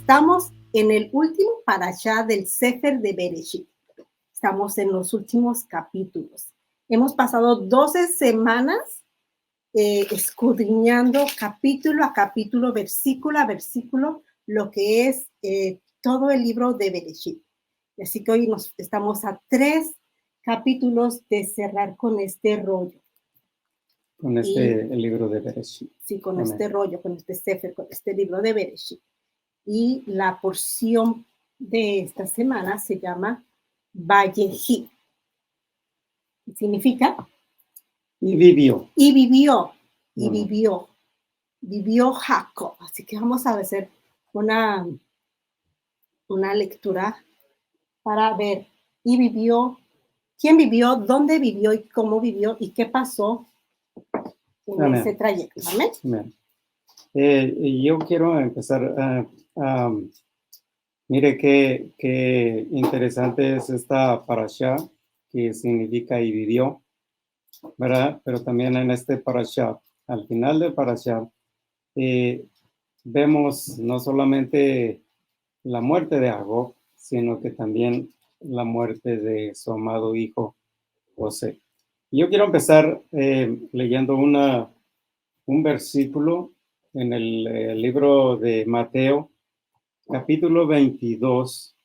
Estamos en el último parashá del Sefer de Bereshit. Estamos en los últimos capítulos. Hemos pasado 12 semanas escudriñando capítulo a capítulo, versículo a versículo, lo que es todo el libro de Bereshit. Así que hoy estamos a 3 capítulos de cerrar con este rollo. Con el libro de Bereshit. Sí, con este rollo, con este Sefer, con este libro de Bereshit. Y la porción de esta semana se llama Vallejí. Significa y vivió. Y vivió. Y vivió. Vivió Jacob. Así que vamos a hacer una lectura para ver. Y vivió. ¿Quién vivió? ¿Dónde vivió? ¿Y cómo vivió? ¿Y qué pasó en ese trayecto? Amén. Amén. Yo quiero empezar. Mire qué interesante es esta parashá, que significa y vivió, ¿verdad? Pero también en este parashá, al final del parashá, vemos no solamente la muerte de Jacob, sino que también la muerte de su amado hijo José. Yo quiero empezar leyendo un versículo en el libro de Mateo, capítulo 22.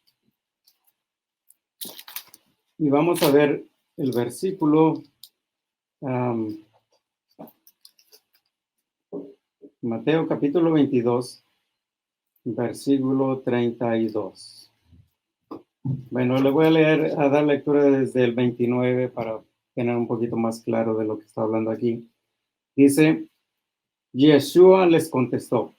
Y vamos a ver el versículo, Mateo capítulo 22, versículo 32. Bueno, le voy a dar lectura desde el 29 para tener un poquito más claro de lo que está hablando aquí. Dice, Yeshua les contestó,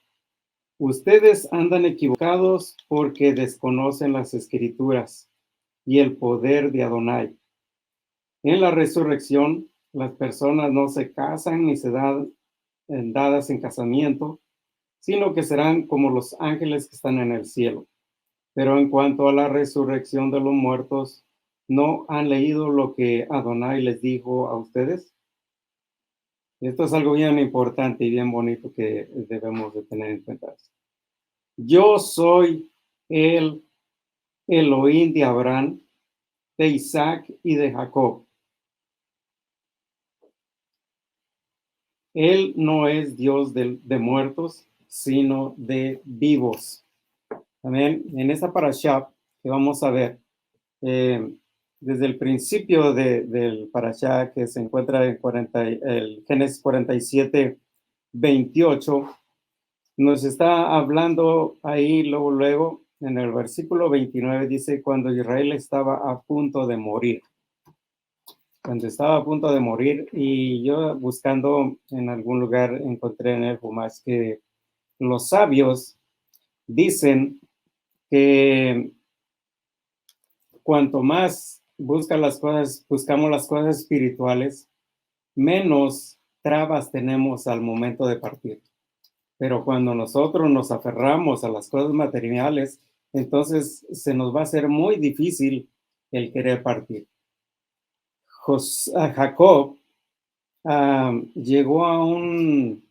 ustedes andan equivocados porque desconocen las escrituras y el poder de Adonai. En la resurrección, las personas no se casan ni se dan dadas en casamiento, sino que serán como los ángeles que están en el cielo. Pero en cuanto a la resurrección de los muertos, ¿no han leído lo que Adonai les dijo a ustedes? Esto es algo bien importante y bien bonito que debemos de tener en cuenta. Yo soy el Elohim de Abraham, de Isaac y de Jacob. Él no es Dios de muertos, sino de vivos. También en esta parashá que vamos a ver, desde el principio del parashá que se encuentra en el Génesis 47, 28, nos está hablando ahí luego en el versículo 29 dice, cuando Israel estaba a punto de morir. Cuando estaba a punto de morir, y yo buscando en algún lugar encontré en el Humash que los sabios dicen que cuanto más buscamos las cosas espirituales, menos trabas tenemos al momento de partir. Pero cuando nosotros nos aferramos a las cosas materiales, entonces se nos va a hacer muy difícil el querer partir. Jacob llegó a un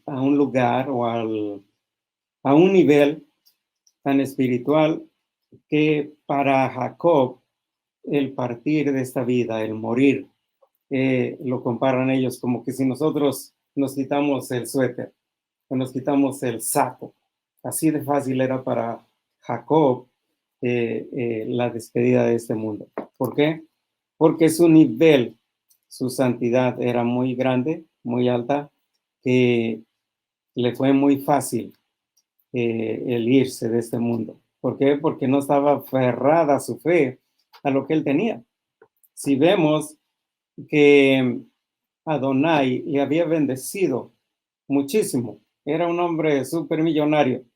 lugar o a un nivel tan espiritual que para Jacob el partir de esta vida, el morir, lo comparan ellos como que si nosotros nos quitamos el suéter o nos quitamos el saco. Así de fácil era para Jacob la despedida de este mundo. ¿Por qué? Porque su nivel, su santidad era muy grande, muy alta, que le fue muy fácil el irse de este mundo. ¿Por qué? Porque no estaba aferrada su fe a lo que él tenía. Si vemos que Adonai le había bendecido muchísimo, era un hombre súper millonario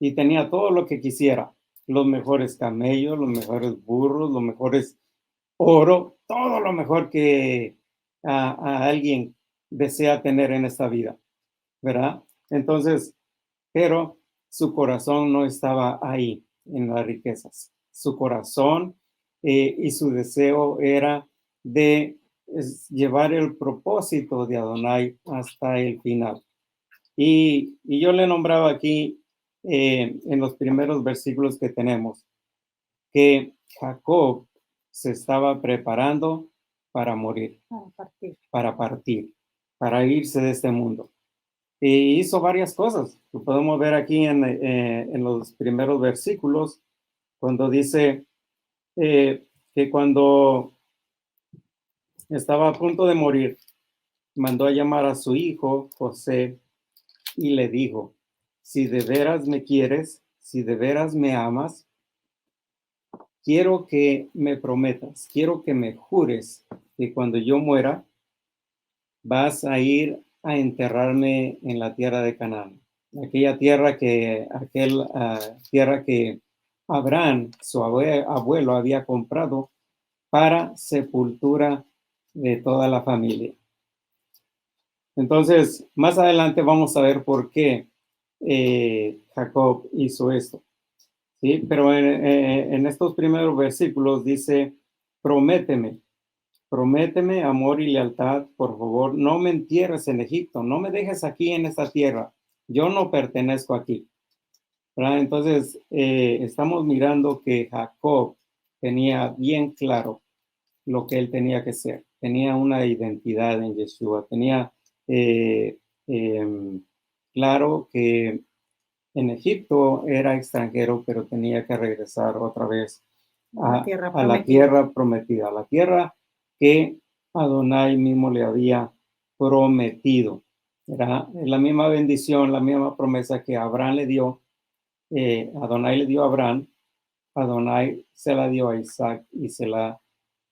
y tenía todo lo que quisiera, los mejores camellos, los mejores burros, los mejores oro, todo lo mejor que a alguien desea tener en esta vida, ¿verdad? Entonces, pero su corazón no estaba ahí en las riquezas. Su corazón y su deseo era de llevar el propósito de Adonai hasta el final. Y yo le nombraba aquí en los primeros versículos que tenemos que Jacob se estaba preparando para morir, para irse de este mundo. Y hizo varias cosas. Lo podemos ver aquí en los primeros versículos, cuando dice que cuando estaba a punto de morir, mandó a llamar a su hijo José y le dijo, si de veras me quieres, si de veras me amas, quiero que me prometas, quiero que me jures que cuando yo muera, vas a ir a enterrarme en la tierra de Canaán, aquella tierra tierra que Abraham, su abuelo, había comprado para sepultura de toda la familia. Entonces, más adelante vamos a ver por qué Jacob hizo esto. ¿Sí? Pero en estos primeros versículos dice, prométeme, prométeme amor y lealtad, por favor, no me entierres en Egipto, no me dejes aquí en esta tierra, yo no pertenezco aquí. ¿Verdad? Entonces, estamos mirando que Jacob tenía bien claro lo que él tenía que ser, tenía una identidad en Yeshua, tenía claro que en Egipto era extranjero, pero tenía que regresar otra vez a la tierra prometida, a la tierra que Adonai mismo le había prometido. Era la misma bendición, la misma promesa que Abraham le dio, Adonai le dio a Abraham, Adonai se la dio a Isaac y se la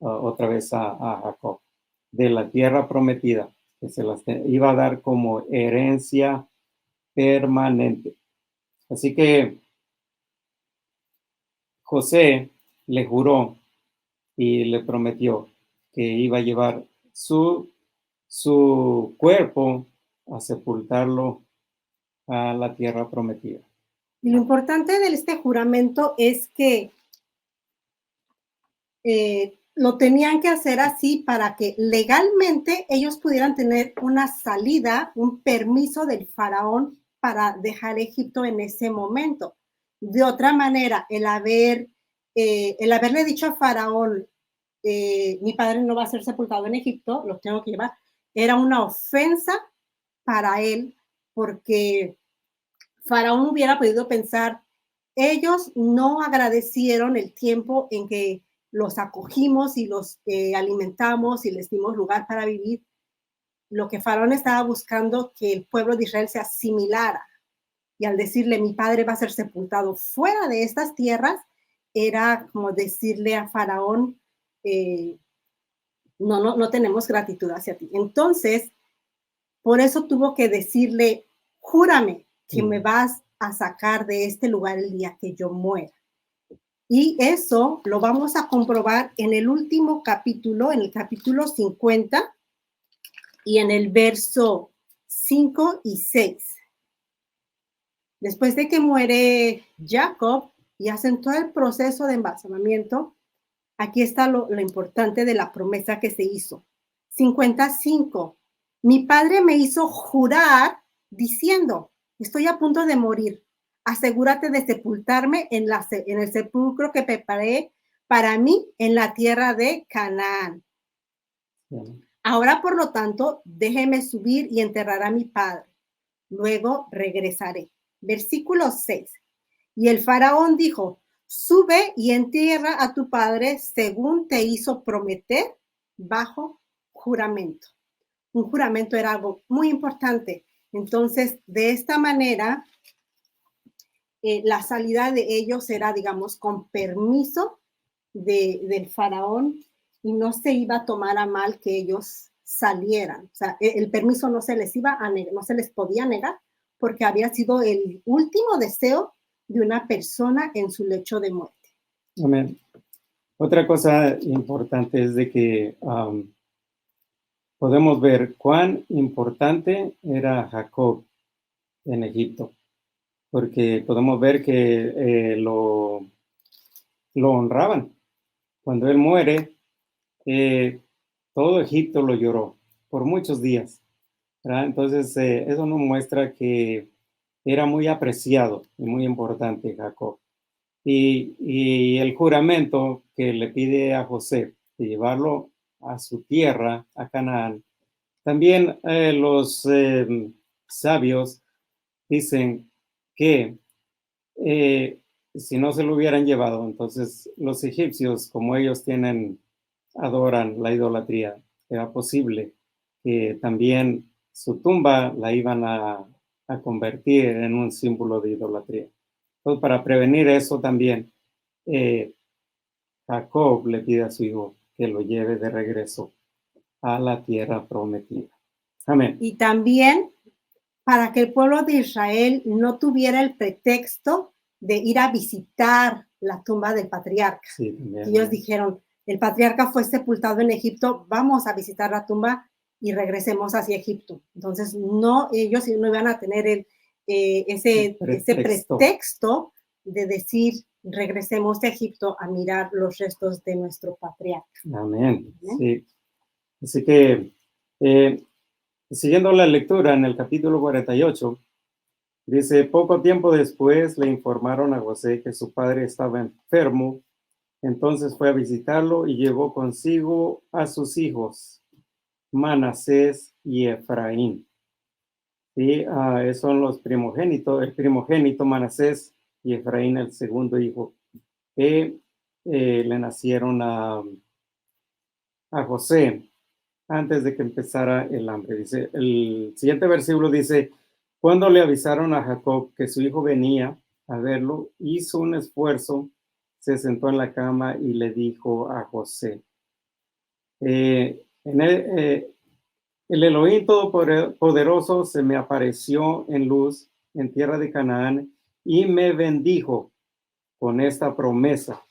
otra vez a Jacob, de la tierra prometida, que se las iba a dar como herencia permanente. Así que José le juró y le prometió que iba a llevar su cuerpo a sepultarlo a la tierra prometida. Y lo importante de este juramento es que lo tenían que hacer así para que legalmente ellos pudieran tener una salida, un permiso del faraón para dejar Egipto en ese momento. De otra manera, el haberle dicho a faraón, mi padre no va a ser sepultado en Egipto, los tengo que llevar, era una ofensa para él, porque faraón hubiera podido pensar, ellos no agradecieron el tiempo en que los acogimos y los alimentamos y les dimos lugar para vivir. Lo que Faraón estaba buscando que el pueblo de Israel se asimilara. Y al decirle, mi padre va a ser sepultado fuera de estas tierras, era como decirle a Faraón, no tenemos gratitud hacia ti. Entonces, por eso tuvo que decirle, júrame que me vas a sacar de este lugar el día que yo muera. Y eso lo vamos a comprobar en el último capítulo, en el capítulo 50 y en el verso 5 y 6. Después de que muere Jacob y hacen todo el proceso de embalsamamiento, aquí está lo importante de la promesa que se hizo. 55. Mi padre me hizo jurar diciendo, estoy a punto de morir. Asegúrate de sepultarme en el sepulcro que preparé para mí en la tierra de Canaán. Ahora, por lo tanto, déjeme subir y enterrar a mi padre. Luego regresaré. Versículo 6. Y el faraón dijo, sube y entierra a tu padre según te hizo prometer bajo juramento. Un juramento era algo muy importante. Entonces, de esta manera, la salida de ellos era, digamos, con permiso del faraón y no se iba a tomar a mal que ellos salieran. O sea, el permiso no se les iba a negar, no se les podía negar porque había sido el último deseo de una persona en su lecho de muerte. Amén. Otra cosa importante es de que podemos ver cuán importante era Jacob en Egipto, porque podemos ver que lo honraban. Cuando él muere, todo Egipto lo lloró por muchos días. ¿verdad? Entonces, eso nos muestra que era muy apreciado y muy importante Jacob. Y el juramento que le pide a José de llevarlo a su tierra, a Canaán, también los sabios dicen que si no se lo hubieran llevado, entonces los egipcios, como ellos adoran la idolatría, era posible que también su tumba la iban a convertir en un símbolo de idolatría. Entonces, para prevenir eso también, eh, Jacob le pide a su hijo que lo lleve de regreso a la tierra prometida. Amén. Y también para que el pueblo de Israel no tuviera el pretexto de ir a visitar la tumba del patriarca. Sí, también. Ellos dijeron, el patriarca fue sepultado en Egipto, vamos a visitar la tumba y regresemos hacia Egipto. Entonces, ellos no iban a tener ese pretexto de decir, regresemos a Egipto a mirar los restos de nuestro patriarca. Amén. Sí. Así que, siguiendo la lectura en el capítulo 48, dice, poco tiempo después le informaron a José que su padre estaba enfermo. Entonces fue a visitarlo y llevó consigo a sus hijos, Manasés y Efraín. Sí, son los primogénitos, el primogénito Manasés y Efraín, el segundo hijo, que le nacieron a José antes de que empezara el hambre. Dice, el siguiente versículo dice, cuando le avisaron a Jacob que su hijo venía a verlo, hizo un esfuerzo, se sentó en la cama y le dijo a José, el Elohim Todopoderoso se me apareció en luz en tierra de Canaán y me bendijo con esta promesa.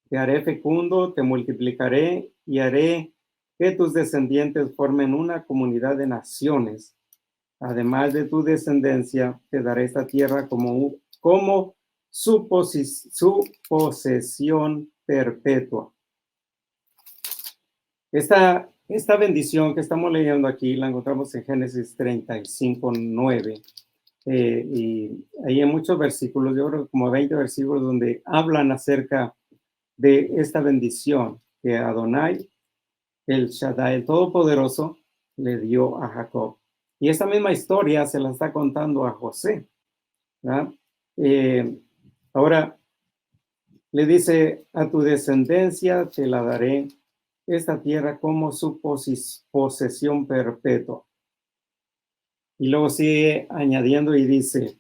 Te haré fecundo, te multiplicaré y haré que tus descendientes formen una comunidad de naciones. Además de tu descendencia, te daré esta tierra como su posesión perpetua. Esta bendición que estamos leyendo aquí la encontramos en Génesis 35:9. Y ahí hay muchos versículos, yo creo como 20 versículos donde hablan acerca de esta bendición que Adonai, el Shaddai, el Todopoderoso, le dio a Jacob. Y esta misma historia se la está contando a José, ¿verdad? Ahora le dice, a tu descendencia te la daré esta tierra como su posesión perpetua. Y luego sigue añadiendo y dice,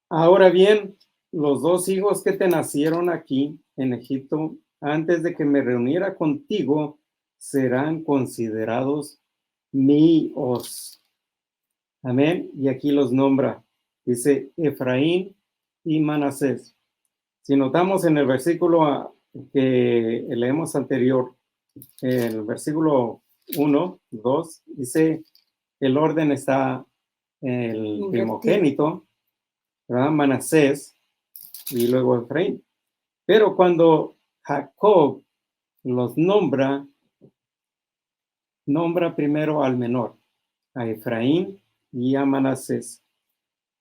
ahora bien, los dos hijos que te nacieron aquí en Egipto, antes de que me reuniera contigo, serán considerados míos. Amén. Y aquí los nombra. Dice Efraín y Manasés. Si notamos en el versículo que leemos anterior, en el versículo 1, 2, dice, el orden está el primogénito, ¿verdad? Manasés y luego Efraín. Pero cuando Jacob los nombra primero al menor, a Efraín y a Manasés.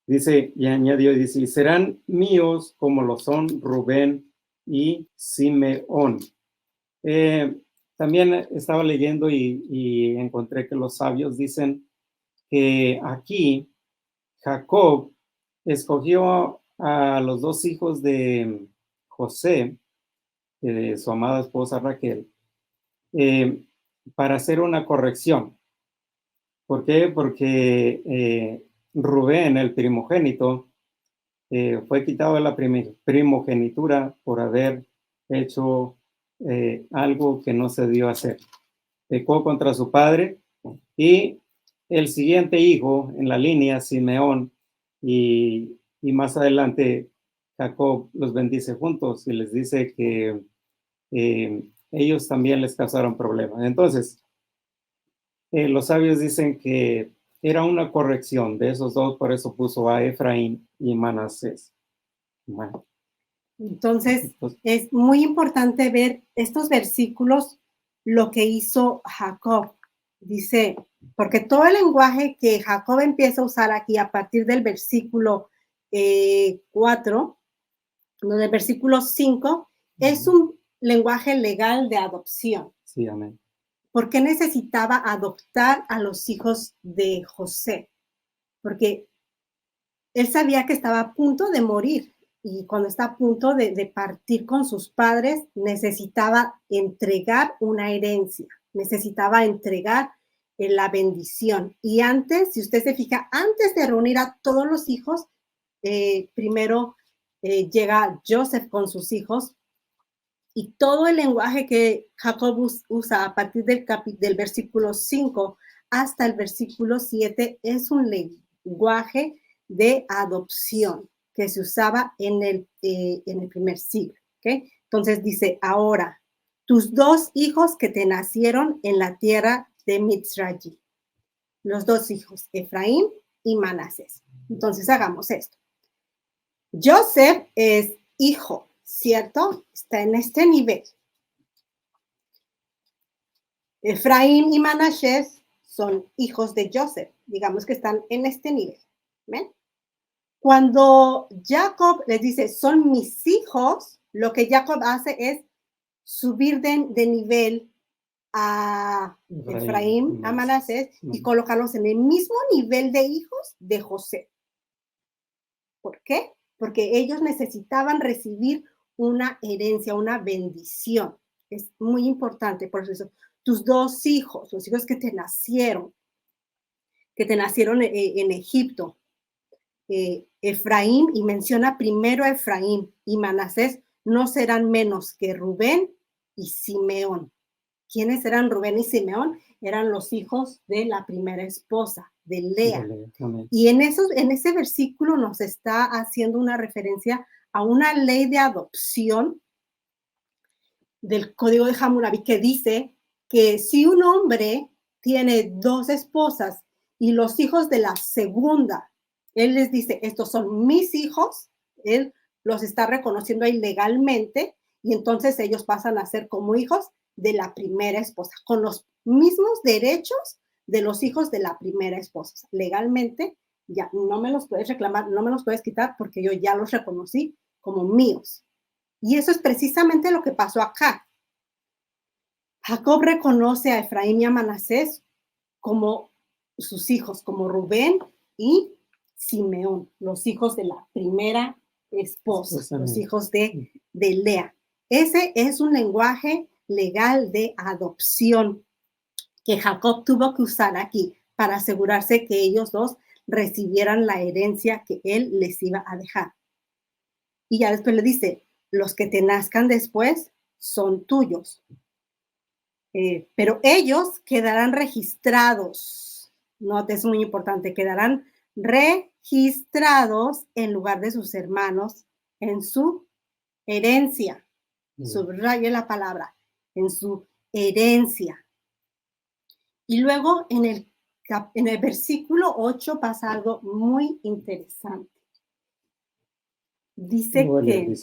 Dice, y añadió, dice, y serán míos como lo son Rubén y Simeón. También estaba leyendo y encontré que los sabios dicen que aquí Jacob escogió a los dos hijos de José, de su amada esposa Raquel, para hacer una corrección. ¿Por qué? Porque Rubén, el primogénito, fue quitado de la primogenitura por haber hecho algo que no se debió hacer. Pecó contra su padre y el siguiente hijo en la línea, Simeón, y más adelante Jacob los bendice juntos y les dice que ellos también les causaron problemas. Entonces, los sabios dicen que era una corrección de esos dos, por eso puso a Efraín y Manasés. Bueno. Entonces, es muy importante ver estos versículos, lo que hizo Jacob. Dice, porque todo el lenguaje que Jacob empieza a usar aquí a partir del versículo 4, no, del versículo 5, es un lenguaje legal de adopción. Sí, amén. ¿Por qué necesitaba adoptar a los hijos de José? Porque él sabía que estaba a punto de morir y cuando está a punto de partir con sus padres, necesitaba entregar una herencia, necesitaba entregar la bendición. Y antes, si usted se fija, antes de reunir a todos los hijos, primero llega Joseph con sus hijos y todo el lenguaje que Jacob usa a partir del versículo 5 hasta el versículo 7 es un lenguaje de adopción que se usaba en el primer siglo. ¿Okay? Entonces dice, ahora, tus dos hijos que te nacieron en la tierra de Mitzraim, los dos hijos, Efraín y Manasés. Entonces hagamos esto. Joseph es hijo, ¿cierto? Está en este nivel. Efraín y Manasés son hijos de Joseph, digamos que están en este nivel. ¿Ven? Cuando Jacob les dice, son mis hijos, lo que Jacob hace es subir de nivel a Efraín, a Manasés, y colocarlos en el mismo nivel de hijos de José. ¿Por qué? Porque ellos necesitaban recibir una herencia, una bendición. Es muy importante, por eso tus dos hijos, los hijos que te nacieron en Egipto, Efraín, y menciona primero a Efraín y Manasés, no serán menos que Rubén y Simeón. ¿Quiénes eran Rubén y Simeón? Eran los hijos de la primera esposa, de Lea. Y en ese versículo nos está haciendo una referencia a una ley de adopción del Código de Hammurabi que dice que si un hombre tiene dos esposas y los hijos de la segunda, él les dice, estos son mis hijos, él los está reconociendo ahí legalmente y entonces ellos pasan a ser como hijos de la primera esposa, con los mismos derechos de los hijos de la primera esposa. Legalmente ya no me los puedes reclamar, no me los puedes quitar porque yo ya los reconocí como míos. Y eso es precisamente lo que pasó acá. Jacob reconoce a Efraín y a Manasés como sus hijos, como Rubén y Simeón, los hijos de la primera esposa, los hijos de Lea. Ese es un lenguaje legal de adopción que Jacob tuvo que usar aquí para asegurarse que ellos dos recibieran la herencia que él les iba a dejar. Y ya después le dice, los que te nazcan después son tuyos. Pero ellos quedarán registrados, no, es muy importante, quedarán registrados en lugar de sus hermanos en su herencia. Subraye la palabra, en su herencia. Y luego en el versículo 8 pasa algo muy interesante. Dice que...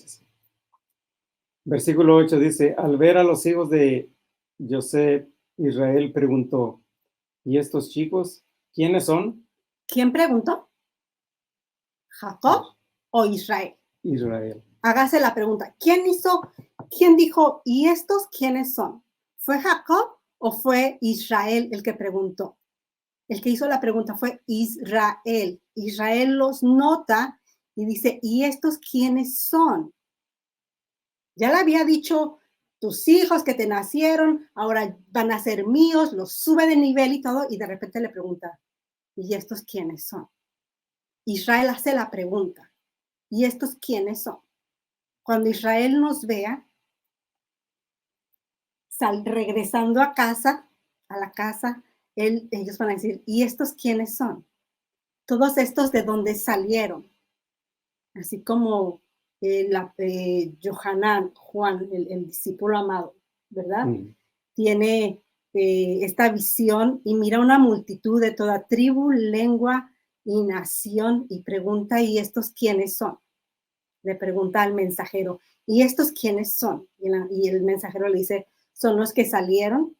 Versículo 8 dice, al ver a los hijos de José, Israel preguntó, ¿y estos chicos quiénes son? ¿Quién preguntó? ¿Jacob o Israel? Israel. Hágase la pregunta, ¿quién dijo, ¿y estos quiénes son? ¿Fue Jacob o fue Israel el que preguntó? El que hizo la pregunta fue Israel. Israel los nota y dice, ¿y estos quiénes son? Ya le había dicho, tus hijos que te nacieron, ahora van a ser míos, los sube de nivel y todo, y de repente le pregunta, ¿y estos quiénes son? Israel hace la pregunta, ¿y estos quiénes son? Cuando Israel nos vea, regresando a la casa, ellos van a decir, ¿y estos quiénes son? Todos estos de dónde salieron. Así como Johanán, Juan, el discípulo amado, ¿verdad? Tiene esta visión y mira una multitud de toda tribu, lengua y nación y pregunta, ¿y estos quiénes son? Le pregunta al mensajero, ¿y estos quiénes son? Y el mensajero le dice, son los que salieron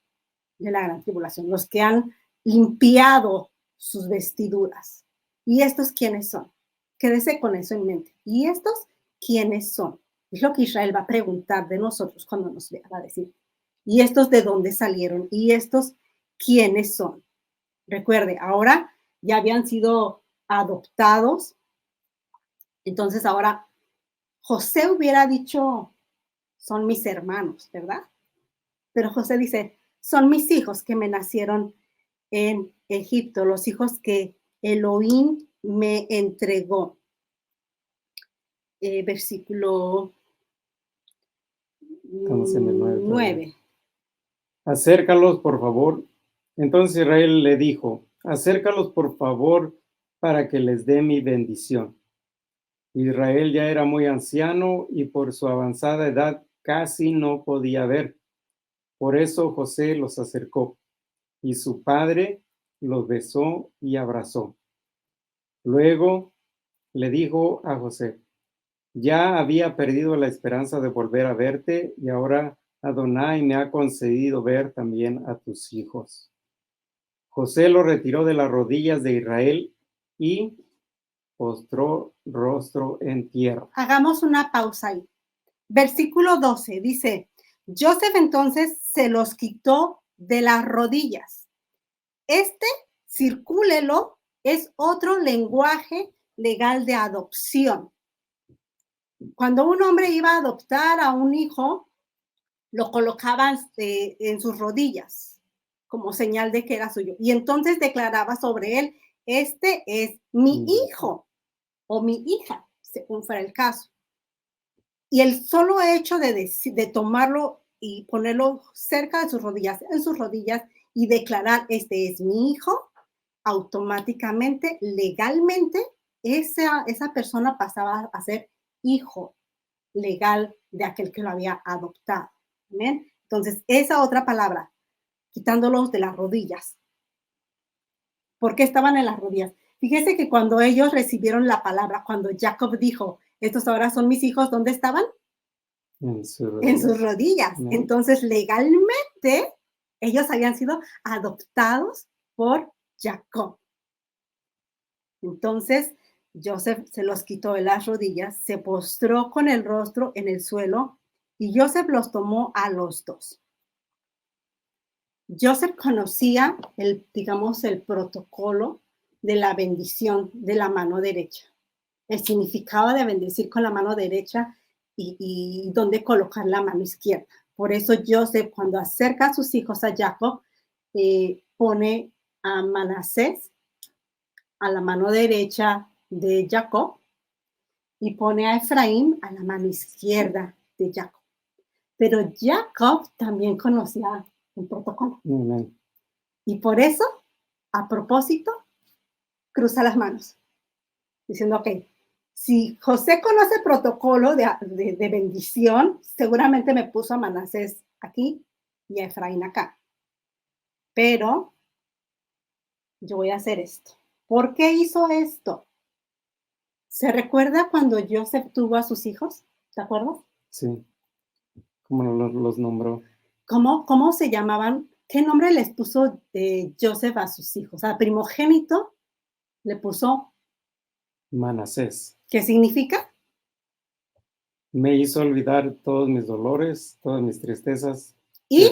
de la gran tribulación, los que han limpiado sus vestiduras. ¿Y estos quiénes son? Quédese con eso en mente. ¿Y estos quiénes son? Es lo que Israel va a preguntar de nosotros cuando nos vea, va a decir, ¿y estos de dónde salieron? ¿Y estos quiénes son? Recuerde, ahora ya habían sido adoptados, entonces ahora José hubiera dicho, son mis hermanos, ¿verdad? Pero José dice, son mis hijos que me nacieron en Egipto, los hijos que Elohim me entregó. Versículo Estamos en el 9. 9. Acércalos, por favor. Entonces Israel le dijo, acércalos, por favor, para que les dé mi bendición. Israel ya era muy anciano y por su avanzada edad casi no podía ver. Por eso José los acercó y su padre los besó y abrazó. Luego le dijo a José, ya había perdido la esperanza de volver a verte y ahora Adonai me ha concedido ver también a tus hijos. José lo retiró de las rodillas de Israel y postró rostro en tierra. Hagamos una pausa ahí. Versículo 12 dice, Joseph entonces se los quitó de las rodillas. Circúlelo, es otro lenguaje legal de adopción. Cuando un hombre iba a adoptar a un hijo, lo colocaban en sus rodillas como señal de que era suyo. Y entonces declaraba sobre él, este es mi hijo o mi hija, según fuera el caso. Y el solo hecho de tomarlo y ponerlo cerca de sus rodillas, en sus rodillas, y declarar, este es mi hijo, automáticamente, legalmente, esa persona pasaba a ser hijo legal de aquel que lo había adoptado. ¿Bien? Entonces, esa otra palabra, quitándolos de las rodillas. ¿Por qué estaban en las rodillas? Fíjese que cuando ellos recibieron la palabra, cuando Jacob dijo, estos ahora son mis hijos, ¿dónde estaban? En sus rodillas. ¿No? Entonces, legalmente, ellos habían sido adoptados por Jacob. Entonces, Joseph se los quitó de las rodillas, se postró con el rostro en el suelo y Joseph los tomó a los dos. Joseph conocía el protocolo de la bendición de la mano derecha. El significado de bendecir con la mano derecha y dónde colocar la mano izquierda. Por eso Joseph, cuando acerca a sus hijos a Jacob, pone a Manasés a la mano derecha de Jacob y pone a Efraín a la mano izquierda de Jacob. Pero Jacob también conocía el protocolo. Y por eso, a propósito, cruza las manos, diciendo, ok, si José conoce el protocolo de bendición, seguramente me puso a Manasés aquí y a Efraín acá. Pero yo voy a hacer esto. ¿Por qué hizo esto? ¿Se recuerda cuando Joseph tuvo a sus hijos? ¿Te acuerdas? Sí. ¿Cómo los nombró? ¿Cómo se llamaban? ¿Qué nombre les puso Joseph a sus hijos? Al primogénito le puso Manasés. ¿Qué significa? Me hizo olvidar todos mis dolores, todas mis tristezas. Y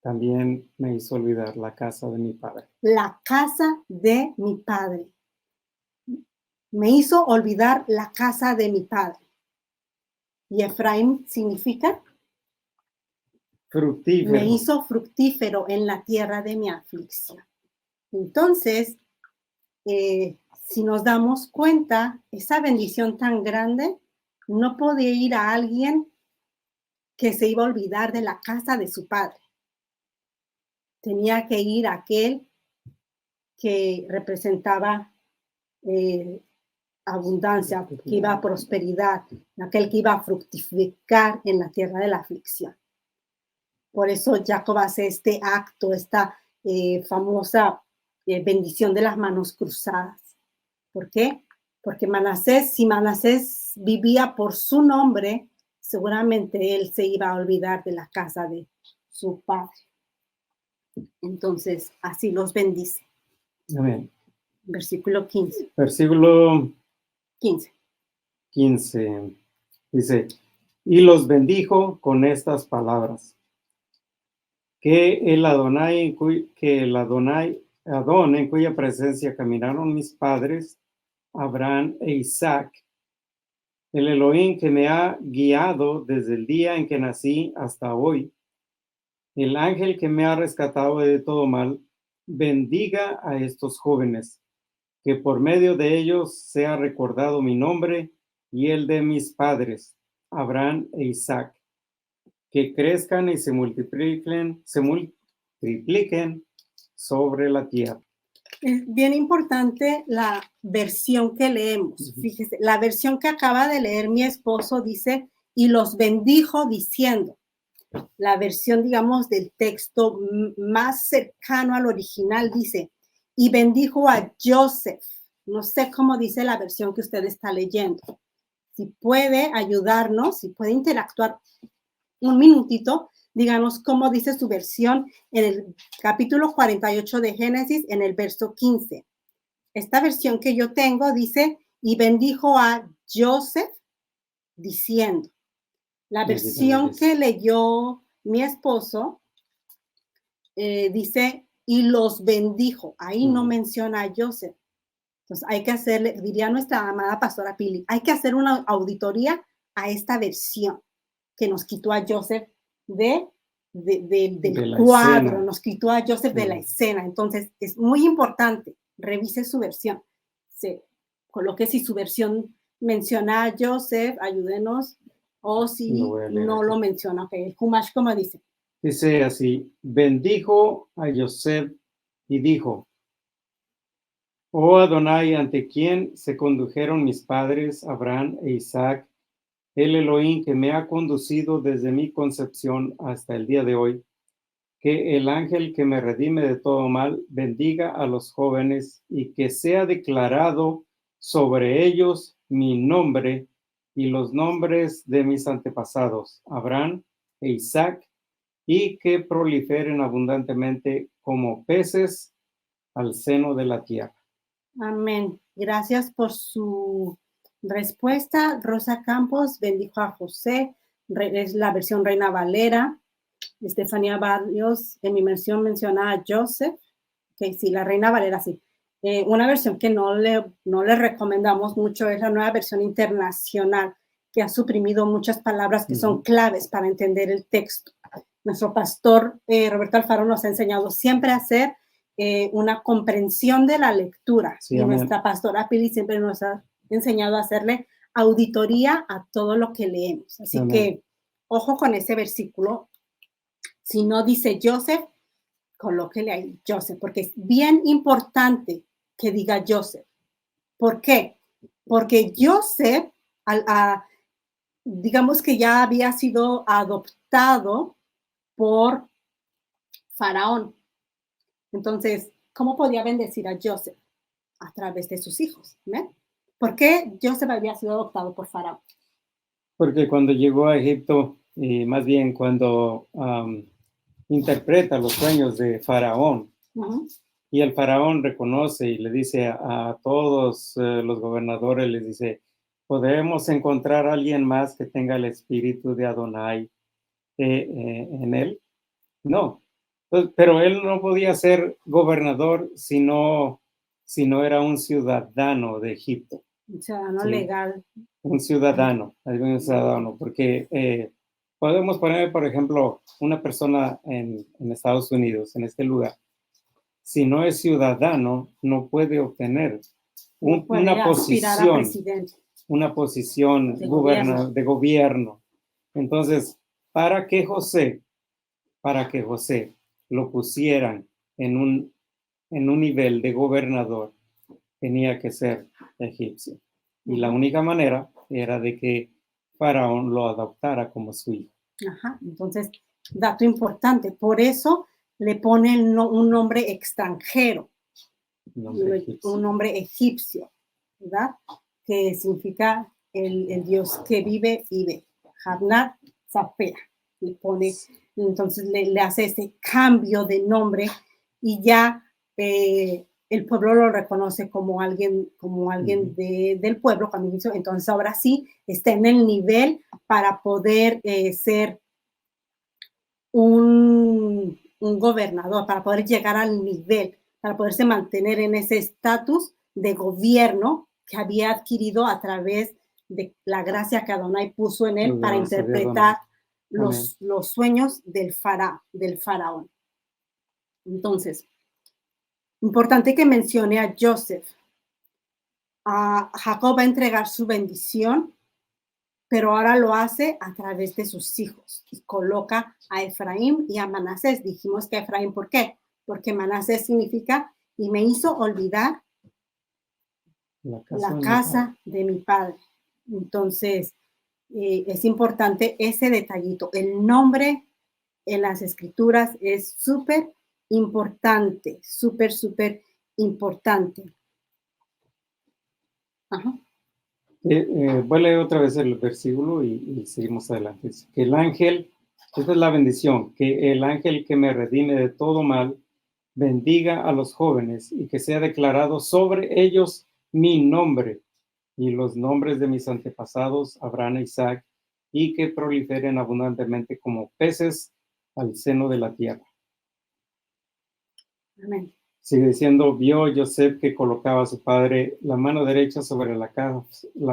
también me hizo olvidar la casa de mi padre. La casa de mi padre. Me hizo olvidar la casa de mi padre. ¿Y Efraín significa? Fructífero. Me hizo fructífero en la tierra de mi aflicción. Entonces, si nos damos cuenta, esa bendición tan grande no podía ir a alguien que se iba a olvidar de la casa de su padre. Tenía que ir a aquel que representaba abundancia, que iba a prosperidad, aquel que iba a fructificar en la tierra de la aflicción. Por eso Jacob hace este acto, esta famosa bendición de las manos cruzadas. ¿Por qué? Porque si Manasés vivía por su nombre, seguramente él se iba a olvidar de la casa de su padre. Entonces, así los bendice. Amén. Versículo 15. Versículo 15. 15 dice, y los bendijo con estas palabras, que el Adonai, Adón en cuya presencia caminaron mis padres, Abraham e Isaac, el Elohim que me ha guiado desde el día en que nací hasta hoy, el ángel que me ha rescatado de todo mal, bendiga a estos jóvenes, que por medio de ellos sea recordado mi nombre y el de mis padres, Abraham e Isaac, que crezcan y se multipliquen sobre la tierra. Es bien importante la versión que leemos. Fíjese, la versión que acaba de leer mi esposo dice, y los bendijo diciendo. La versión, digamos, del texto más cercano al original dice, y bendijo a Joseph. No sé cómo dice la versión que usted está leyendo. Si puede ayudarnos, si puede interactuar un minutito, díganos cómo dice su versión en el capítulo 48 de Génesis, en el verso 15. Esta versión que yo tengo dice, y bendijo a Joseph diciendo. La versión que leyó mi esposo dice, y los bendijo. Ahí no menciona a Joseph. Entonces hay que hacerle, diría nuestra amada pastora Pili, hay que hacer una auditoría a esta versión que nos quitó a Joseph del cuadro, escena. nos quitó a Joseph de la escena. Entonces es muy importante, revise su versión. Se coloque si su versión menciona a Joseph, ayúdenos, o si no lo menciona. Okay. El Chumash, ¿cómo dice? Dice así, bendijo a Joseph y dijo, oh Adonai, ante quien se condujeron mis padres, Abraham e Isaac, el Elohim que me ha conducido desde mi concepción hasta el día de hoy, que el ángel que me redime de todo mal bendiga a los jóvenes y que sea declarado sobre ellos mi nombre y los nombres de mis antepasados, Abraham e Isaac, y que proliferen abundantemente como peces al seno de la tierra. Amén. Gracias por su respuesta. Rosa Campos bendijo a José, es la versión Reina Valera. Estefanía Barrios, en mi versión menciona a Joseph. Okay, sí, la Reina Valera, sí. Una versión que no le recomendamos mucho es la nueva versión internacional, que ha suprimido muchas palabras que son claves para entender el texto. Nuestro pastor Roberto Alfaro nos ha enseñado siempre a hacer una comprensión de la lectura. Sí, y nuestra pastora Pili siempre nos ha enseñado a hacerle auditoría a todo lo que leemos. Así que, ojo con ese versículo. Si no dice Joseph, colóquele ahí Joseph, porque es bien importante que diga Joseph. ¿Por qué? Porque Joseph, digamos que ya había sido adoptado por Faraón. Entonces, ¿cómo podía bendecir a Joseph? A través de sus hijos. ¿Ven? ¿Por qué Joseph había sido adoptado por Faraón? Porque cuando llegó a Egipto, más bien cuando interpreta los sueños de Faraón, y el Faraón reconoce y le dice a todos los gobernadores, les dice, ¿podemos encontrar a alguien más que tenga el espíritu de Adonai en él? No. Entonces, pero él no podía ser gobernador si no era un ciudadano de Egipto. Un ciudadano legal. Un ciudadano, porque podemos poner, por ejemplo, una persona en Estados Unidos, en este lugar, si no es ciudadano, no puede obtener una posición de gobierno. Entonces, para que José lo pusieran en un nivel de gobernador, tenía que ser egipcio. Y la única manera era de que Faraón lo adoptara como su hijo. Ajá, entonces, dato importante, por eso le ponen un nombre extranjero, un nombre egipcio, ¿verdad? Que significa el Dios que vive, vive. Hadnat Zapea. le pone, entonces le hace ese cambio de nombre y ya el pueblo lo reconoce como alguien del pueblo cuando inició. Entonces ahora sí está en el nivel para poder ser un gobernador, para poder llegar al nivel, para poderse mantener en ese estatus de gobierno que había adquirido a través de la gracia que Adonai puso en él para interpretar los sueños del faraón. Entonces, importante que mencione a Joseph. Jacob va a entregar su bendición, pero ahora lo hace a través de sus hijos y coloca a Efraín y a Manasés. Dijimos que Efraín, ¿por qué? Porque Manasés significa y me hizo olvidar la casa de mi padre. Entonces, es importante ese detallito. El nombre en las escrituras es súper importante, súper importante. Ajá. Voy a leer otra vez el versículo y seguimos adelante. Que el ángel, esta es la bendición, que el ángel que me redime de todo mal, bendiga a los jóvenes y que sea declarado sobre ellos mi nombre y los nombres de mis antepasados, Abraham e Isaac, y que proliferen abundantemente como peces al seno de la tierra. Amén. Sigue diciendo, vio Joseph que colocaba a su padre la mano derecha sobre la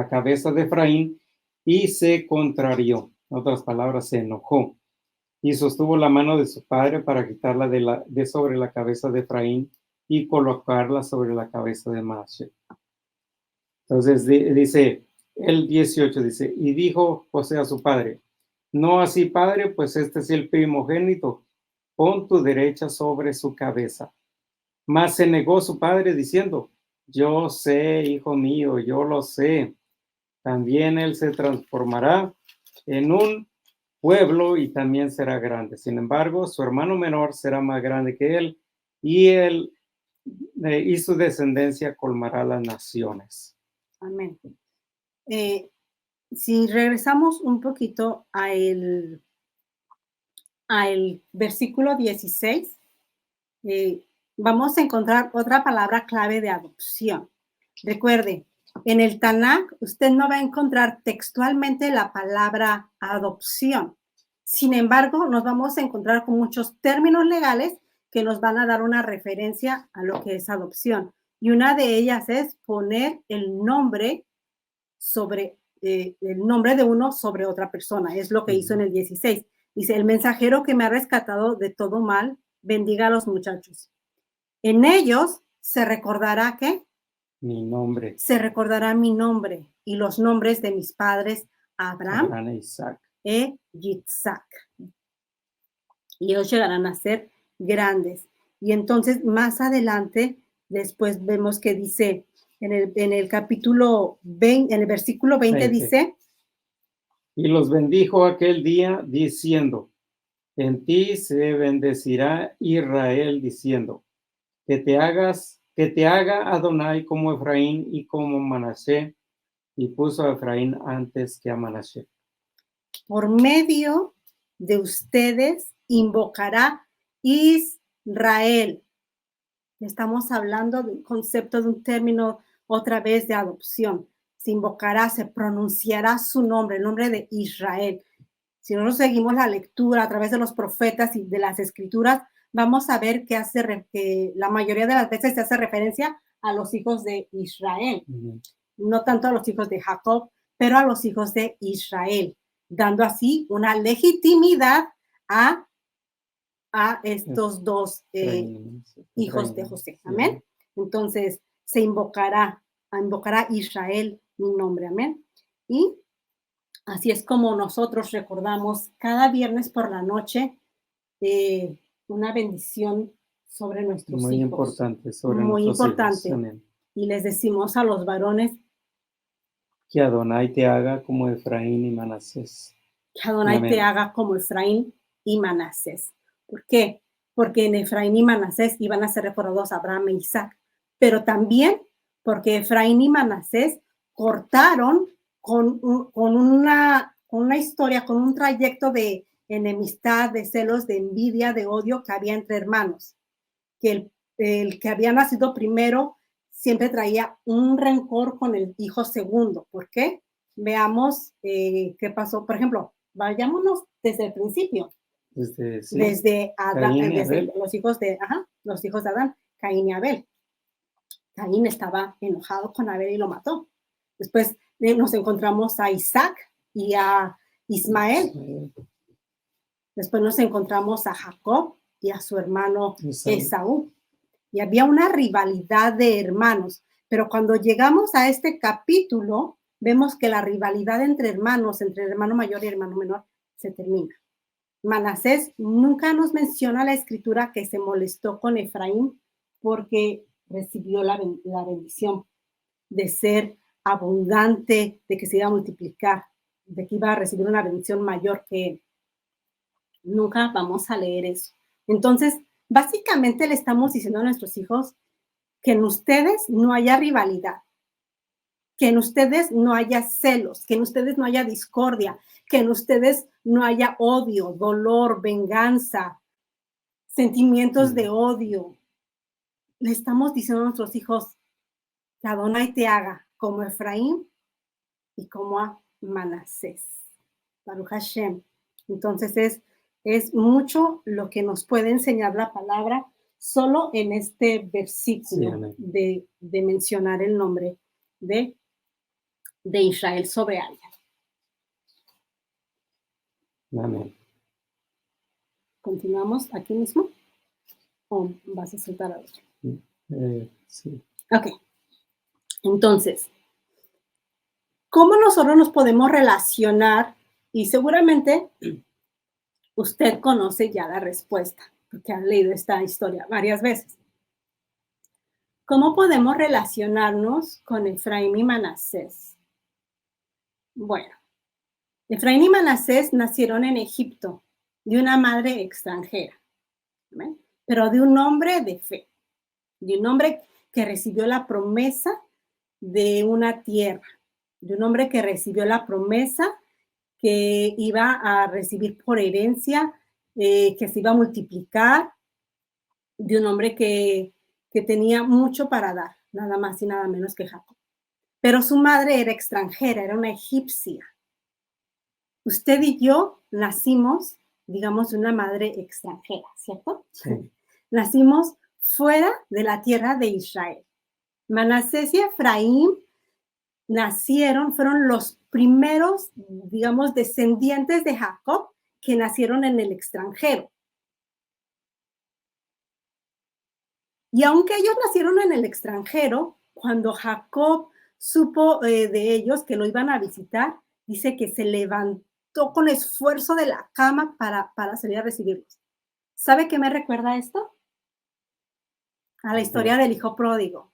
cabeza de Efraín y se contrarió. En otras palabras, se enojó y sostuvo la mano de su padre para quitarla de sobre la cabeza de Efraín y colocarla sobre la cabeza de Manasés. Entonces dice, el 18 dice, y dijo José a su padre, no así padre, pues este es el primogénito, pon tu derecha sobre su cabeza. Mas se negó su padre diciendo, yo sé, hijo mío, yo lo sé. También él se transformará en un pueblo y también será grande. Sin embargo, su hermano menor será más grande que él y su descendencia colmará las naciones. Amén. Si regresamos un poquito a el versículo 16, vamos a encontrar otra palabra clave de adopción. Recuerde, en el Tanakh usted no va a encontrar textualmente la palabra adopción. Sin embargo, nos vamos a encontrar con muchos términos legales que nos van a dar una referencia a lo que es adopción. Y una de ellas es poner el nombre de uno sobre otra persona. Es lo que hizo en el 16. Dice, el mensajero que me ha rescatado de todo mal, bendiga a los muchachos. En ellos se recordará ¿qué? Mi nombre. Se recordará mi nombre y los nombres de mis padres Abraham e Isaac. Yitzhak. Y ellos llegarán a ser grandes. Y entonces más adelante, después vemos que dice en el capítulo 20, en el versículo 20 dice. Y los bendijo aquel día diciendo, en ti se bendecirá Israel diciendo, que te haga Adonai como Efraín y como Manasés, y puso a Efraín antes que a Manasés. Por medio de ustedes invocará Israel. Estamos hablando de un concepto, de un término otra vez de adopción. Se invocará, se pronunciará su nombre, el nombre de Israel. Si nosotros seguimos la lectura a través de los profetas y de las escrituras, vamos a ver que la mayoría de las veces se hace referencia a los hijos de Israel. No tanto a los hijos de Jacob, pero a los hijos de Israel, dando así una legitimidad a estos dos hijos de José. Amén. Entonces, se invocará Israel mi nombre. Amén. Y así es como nosotros recordamos cada viernes por la noche una bendición sobre nuestros hijos. Muy importante. Muy importante. Y les decimos a los varones, que Adonai te haga como Efraín y Manasés. Que Adonai te haga como Efraín y Manasés. ¿Por qué? Porque en Efraín y Manasés iban a ser recordados Abraham e Isaac, pero también porque Efraín y Manasés cortaron con una historia, con un trayecto de enemistad, de celos, de envidia, de odio que había entre hermanos. Que el que había nacido primero siempre traía un rencor con el hijo segundo. ¿Por qué? Veamos qué pasó. Por ejemplo, vayámonos desde el principio. Desde Adán, desde los hijos de Adán, Caín y Abel. Caín estaba enojado con Abel y lo mató. Después nos encontramos a Isaac y a Ismael. Después nos encontramos a Jacob y a su hermano Esaú. Y había una rivalidad de hermanos. Pero cuando llegamos a este capítulo, vemos que la rivalidad entre hermanos, entre el hermano mayor y el hermano menor, se termina. Manasés nunca nos menciona la escritura que se molestó con Efraín porque recibió la bendición de ser abundante, de que se iba a multiplicar, de que iba a recibir una bendición mayor que él. Nunca vamos a leer eso. Entonces, básicamente le estamos diciendo a nuestros hijos que en ustedes no haya rivalidad, que en ustedes no haya celos, que en ustedes no haya discordia, que en ustedes no haya odio, dolor, venganza, sentimientos de odio. Le estamos diciendo a nuestros hijos que Adonai te haga como Efraín y como a Manasés. Baruch Hashem. Entonces es mucho lo que nos puede enseñar la palabra solo en este versículo de mencionar el nombre de Israel sobre alguien. Amén. ¿Continuamos aquí mismo? ¿O vas a saltar a otro? Sí. Ok. Entonces, ¿cómo nosotros nos podemos relacionar? Y seguramente usted conoce ya la respuesta, porque ha leído esta historia varias veces. ¿Cómo podemos relacionarnos con Efraín y Manasés? Bueno, Efraín y Manasés nacieron en Egipto de una madre extranjera, ¿ven? Pero de un hombre de fe, de un hombre que recibió la promesa de una tierra, de un hombre que recibió la promesa que iba a recibir por herencia, que se iba a multiplicar, de un hombre que tenía mucho para dar, nada más y nada menos que Jacob. Pero su madre era extranjera, era una egipcia. Usted y yo nacimos, digamos, de una madre extranjera, ¿cierto? Sí. Nacimos fuera de la tierra de Israel. Manasés y Efraín fueron los primeros, digamos, descendientes de Jacob que nacieron en el extranjero. Y aunque ellos nacieron en el extranjero, cuando Jacob supo de ellos que lo iban a visitar, dice que se levantó con esfuerzo de la cama para salir a recibirlos. ¿Sabe qué me recuerda esto? A la historia del hijo pródigo.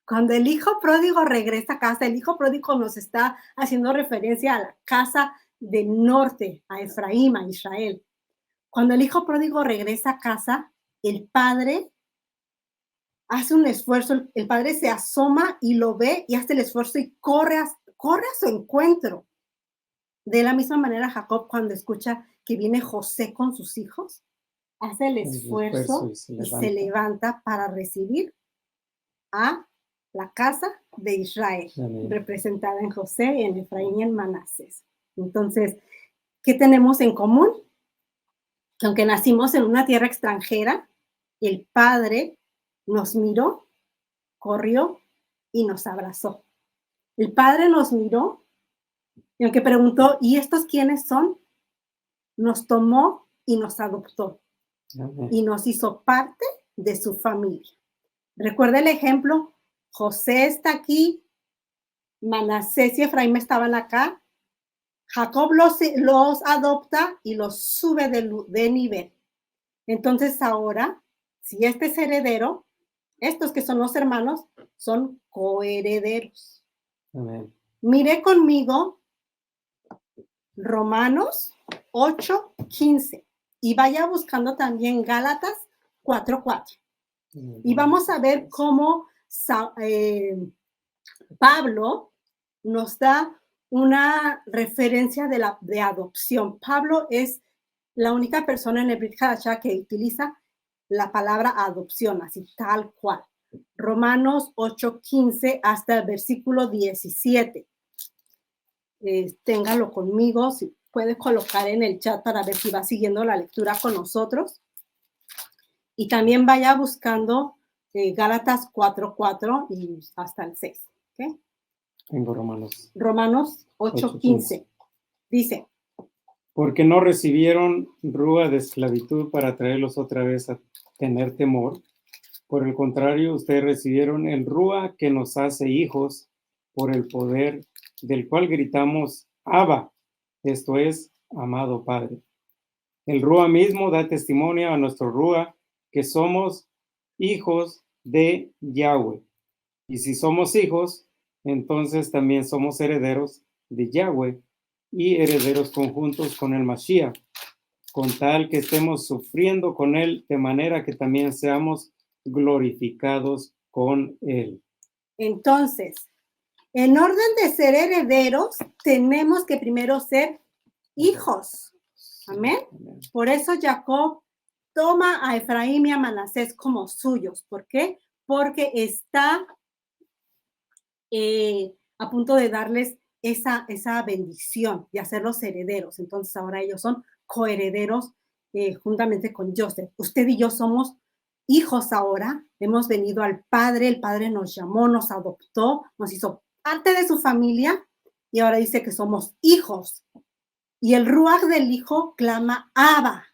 Cuando el hijo pródigo regresa a casa, el hijo pródigo nos está haciendo referencia a la casa del norte, a Efraín, a Israel. Cuando el hijo pródigo regresa a casa, el padre hace un esfuerzo, el padre se asoma y lo ve y hace el esfuerzo y corre a su encuentro. De la misma manera, Jacob, cuando escucha que viene José con sus hijos, hace el esfuerzo y se levanta para recibir a la casa de Israel, representada en José, en Efraín y en Manasés. Entonces, ¿qué tenemos en común? Que aunque nacimos en una tierra extranjera, el Padre nos miró, corrió y nos abrazó. El Padre nos miró y aunque preguntó, ¿y estos quiénes son? Nos tomó y nos adoptó. Amén. Y nos hizo parte de su familia. Recuerda el ejemplo, José está aquí, Manasés y Efraín estaban acá, Jacob los adopta y los sube de nivel. Entonces ahora, si este es heredero, estos que son los hermanos son coherederos. Amén. Mire conmigo Romanos 8:15 y vaya buscando también Gálatas 4:4. Y vamos a ver cómo Pablo nos da una referencia de adopción. Pablo es la única persona en el Brit Hadashah que utiliza la palabra adopción, así tal cual. Romanos 8:15 hasta el versículo 17. Téngalo conmigo, si puede colocar en el chat para ver si va siguiendo la lectura con nosotros. Y también vaya buscando Gálatas 4:4 y hasta el 6. ¿Okay? Tengo Romanos. Romanos 8:15. Dice: porque no recibieron rúa de esclavitud para traerlos otra vez a tener temor. Por el contrario, ustedes recibieron el rúa que nos hace hijos, por el poder del cual gritamos, Abba, esto es, amado Padre. El rúa mismo da testimonio a nuestro rúa que somos hijos de Yahweh. Y si somos hijos, entonces también somos herederos de Yahweh y herederos conjuntos con el Mashiach, con tal que estemos sufriendo con él, de manera que también seamos glorificados con él. Entonces, en orden de ser herederos, tenemos que primero ser hijos. Amén. Por eso Jacob toma a Efraín y a Manasés como suyos. ¿Por qué? Porque está a punto de darles esa bendición de hacerlos herederos. Entonces ahora ellos son coherederos juntamente con Joseph. Usted y yo somos hijos ahora. Hemos venido al Padre. El Padre nos llamó, nos adoptó, nos hizo parte de su familia y ahora dice que somos hijos. Y el Ruach del Hijo clama Abba.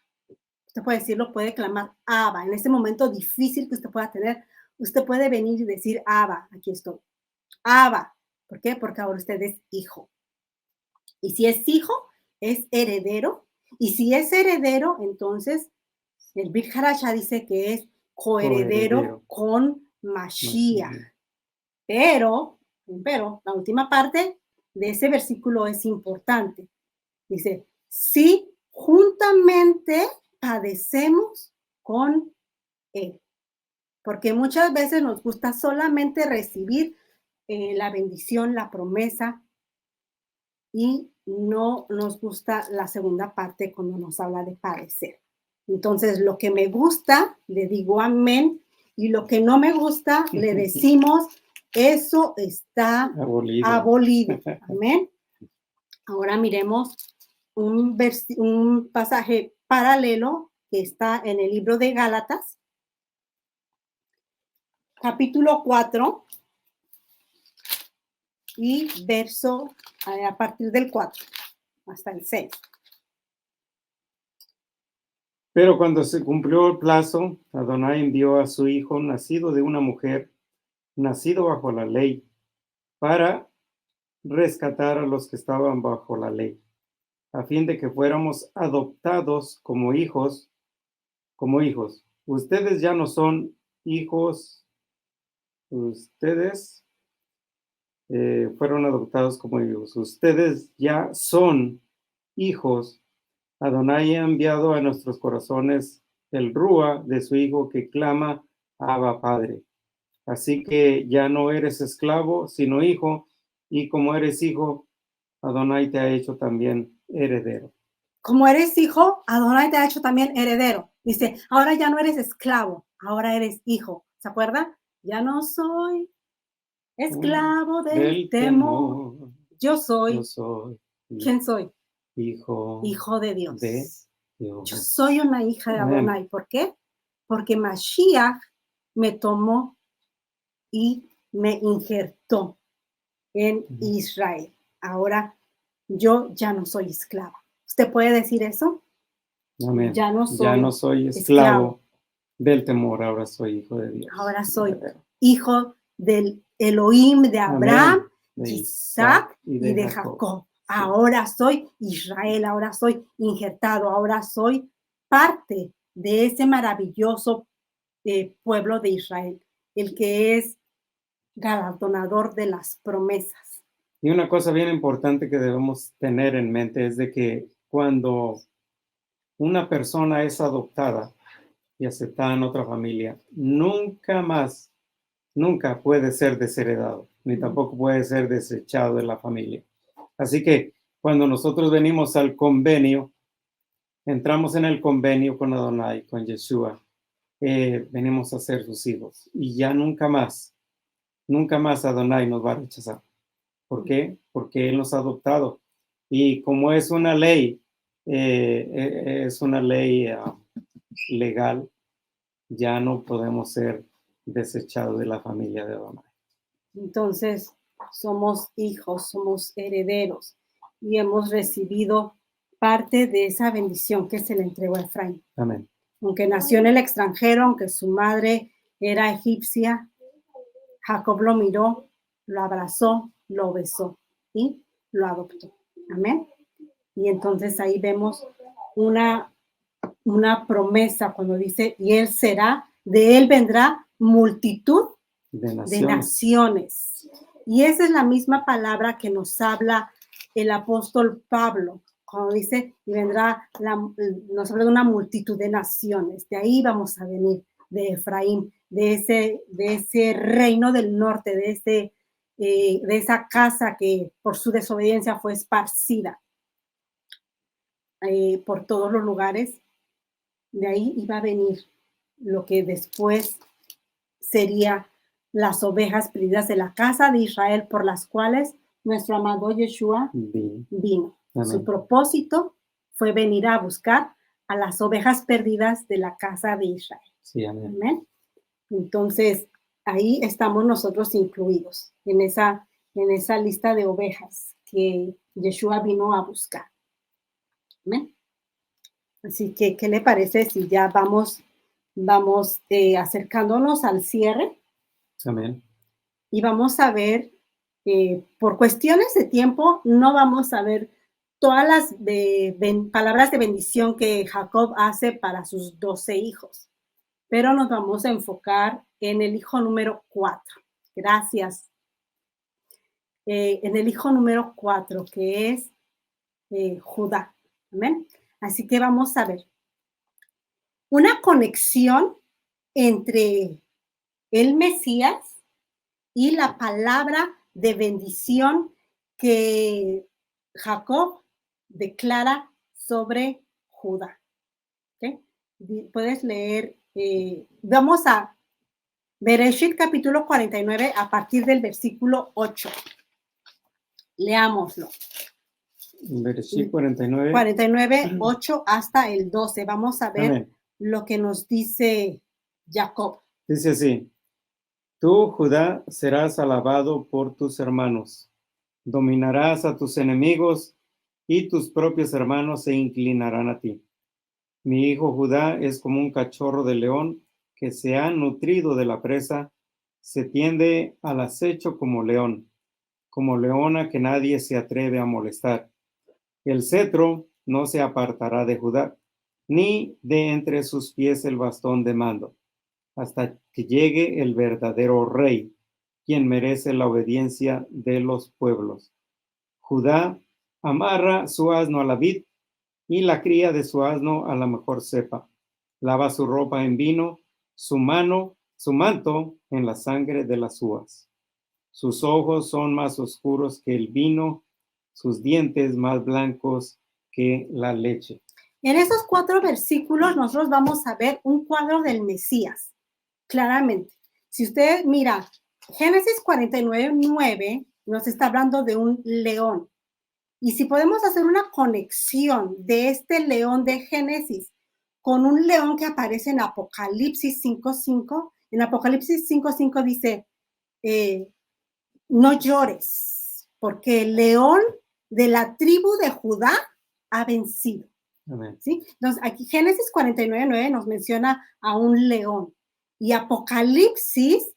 Usted puede decirlo, puede clamar Abba. En ese momento difícil que usted pueda tener, usted puede venir y decir Abba, aquí estoy. Abba. ¿Por qué? Porque ahora usted es hijo. Y si es hijo, es heredero. Y si es heredero, entonces el Brit Hadashah dice que es coheredero con Mashiach. Pero la última parte de ese versículo es importante. Dice, si juntamente padecemos con él. Porque muchas veces nos gusta solamente recibir la bendición, la promesa, y no nos gusta la segunda parte cuando nos habla de padecer. Entonces, lo que me gusta, le digo amén, y lo que no me gusta, le decimos, eso está abolido. Amén. Ahora miremos un pasaje paralelo que está en el libro de Gálatas, capítulo 4, y verso a partir del 4 hasta el 6. Pero cuando se cumplió el plazo, Adonai envió a su hijo, nacido de una mujer, nacido bajo la ley, para rescatar a los que estaban bajo la ley, a fin de que fuéramos adoptados como hijos. Ustedes ya no son hijos, ustedes fueron adoptados como hijos. Ustedes ya son hijos. Adonai ha enviado a nuestros corazones el Rúa de su Hijo que clama, Abba, Padre. Así que ya no eres esclavo, sino hijo, y como eres hijo, Adonai te ha hecho también heredero. Como eres hijo, Adonai te ha hecho también heredero. Dice, ahora ya no eres esclavo, ahora eres hijo. ¿Se acuerda? Ya no soy esclavo del temor. Yo soy. ¿Quién soy? Hijo de Dios. Yo soy una hija de Adonai. ¿Por qué? Porque Mashiach me tomó y me injertó en Israel. Ahora yo ya no soy esclava. ¿Usted puede decir eso? Amén. Ya no soy esclavo del temor, ahora soy hijo de Dios. Ahora soy hijo del Elohim de Abraham, de Isaac y de Jacob. Ahora soy Israel, ahora soy injertado, ahora soy parte de ese maravilloso pueblo de Israel, el que es galardonador de las promesas. Y una cosa bien importante que debemos tener en mente es de que cuando una persona es adoptada y aceptada en otra familia, nunca puede ser desheredado, ni tampoco puede ser desechado de la familia. Así que cuando nosotros venimos al convenio, entramos en el convenio con Adonai, con Yeshua, venimos a ser sus hijos. Y ya nunca más Adonai nos va a rechazar. ¿Por qué? Porque Él nos ha adoptado. Y como es una ley legal, ya no podemos ser desechados de la familia de Adonai. Entonces, somos hijos, somos herederos y hemos recibido parte de esa bendición que se le entregó a Efraín. Amén. Aunque nació en el extranjero, aunque su madre era egipcia, Jacob lo miró, lo abrazó, lo besó y lo adoptó. Amén. Y entonces ahí vemos una promesa cuando dice, y él será, de él vendrá multitud de naciones. Y esa es la misma palabra que nos habla el apóstol Pablo, cuando dice, y vendrá, nos habla de una multitud de naciones. De ahí vamos a venir, de Efraín, de ese reino del norte, de esa casa que por su desobediencia fue esparcida por todos los lugares. De ahí iba a venir lo que después sería las ovejas perdidas de la casa de Israel, por las cuales nuestro amado Yeshua vino. Su propósito fue venir a buscar a las ovejas perdidas de la casa de Israel. Sí, amén. Amén. Entonces, ahí estamos nosotros incluidos en esa lista de ovejas que Yeshua vino a buscar. Amén. Así que, ¿qué le parece si ya vamos acercándonos al cierre? Amén. Y vamos a ver, por cuestiones de tiempo, no vamos a ver todas las palabras de bendición que Jacob hace para sus 12 hijos, pero nos vamos a enfocar en el hijo número 4. Gracias. En el hijo número 4, que es Judá. Amén. Así que vamos a ver una conexión entre el Mesías y la palabra de bendición que Jacob declara sobre Judá. ¿Okay? Puedes leer, vamos a Bereshit capítulo 49 a partir del versículo 8. Leámoslo. Bereshit 49. 49, 8 hasta el 12. Vamos a ver Amén. lo que nos dice Jacob. Dice así: Tú, Judá, serás alabado por tus hermanos. Dominarás a tus enemigos y tus propios hermanos se inclinarán a ti. Mi hijo Judá es como un cachorro de león que se ha nutrido de la presa, se tiende al acecho como leona que nadie se atreve a molestar. El cetro no se apartará de Judá, ni de entre sus pies el bastón de mando, hasta que llegue el verdadero rey, quien merece la obediencia de los pueblos. Judá amarra su asno a la vid y la cría de su asno a la mejor cepa. Lava su ropa en vino, su manto en la sangre de las uvas. Sus ojos son más oscuros que el vino, sus dientes más blancos que la leche. En esos 4 versículos nosotros vamos a ver un cuadro del Mesías, claramente. Si usted mira, Génesis 49:9 nos está hablando de un león. Y si podemos hacer una conexión de este león de Génesis con un león que aparece en Apocalipsis 5:5, en Apocalipsis 5:5 dice, no llores, porque el león de la tribu de Judá ha vencido. Amén. ¿Sí? Entonces, aquí Génesis 49:9 nos menciona a un león y Apocalipsis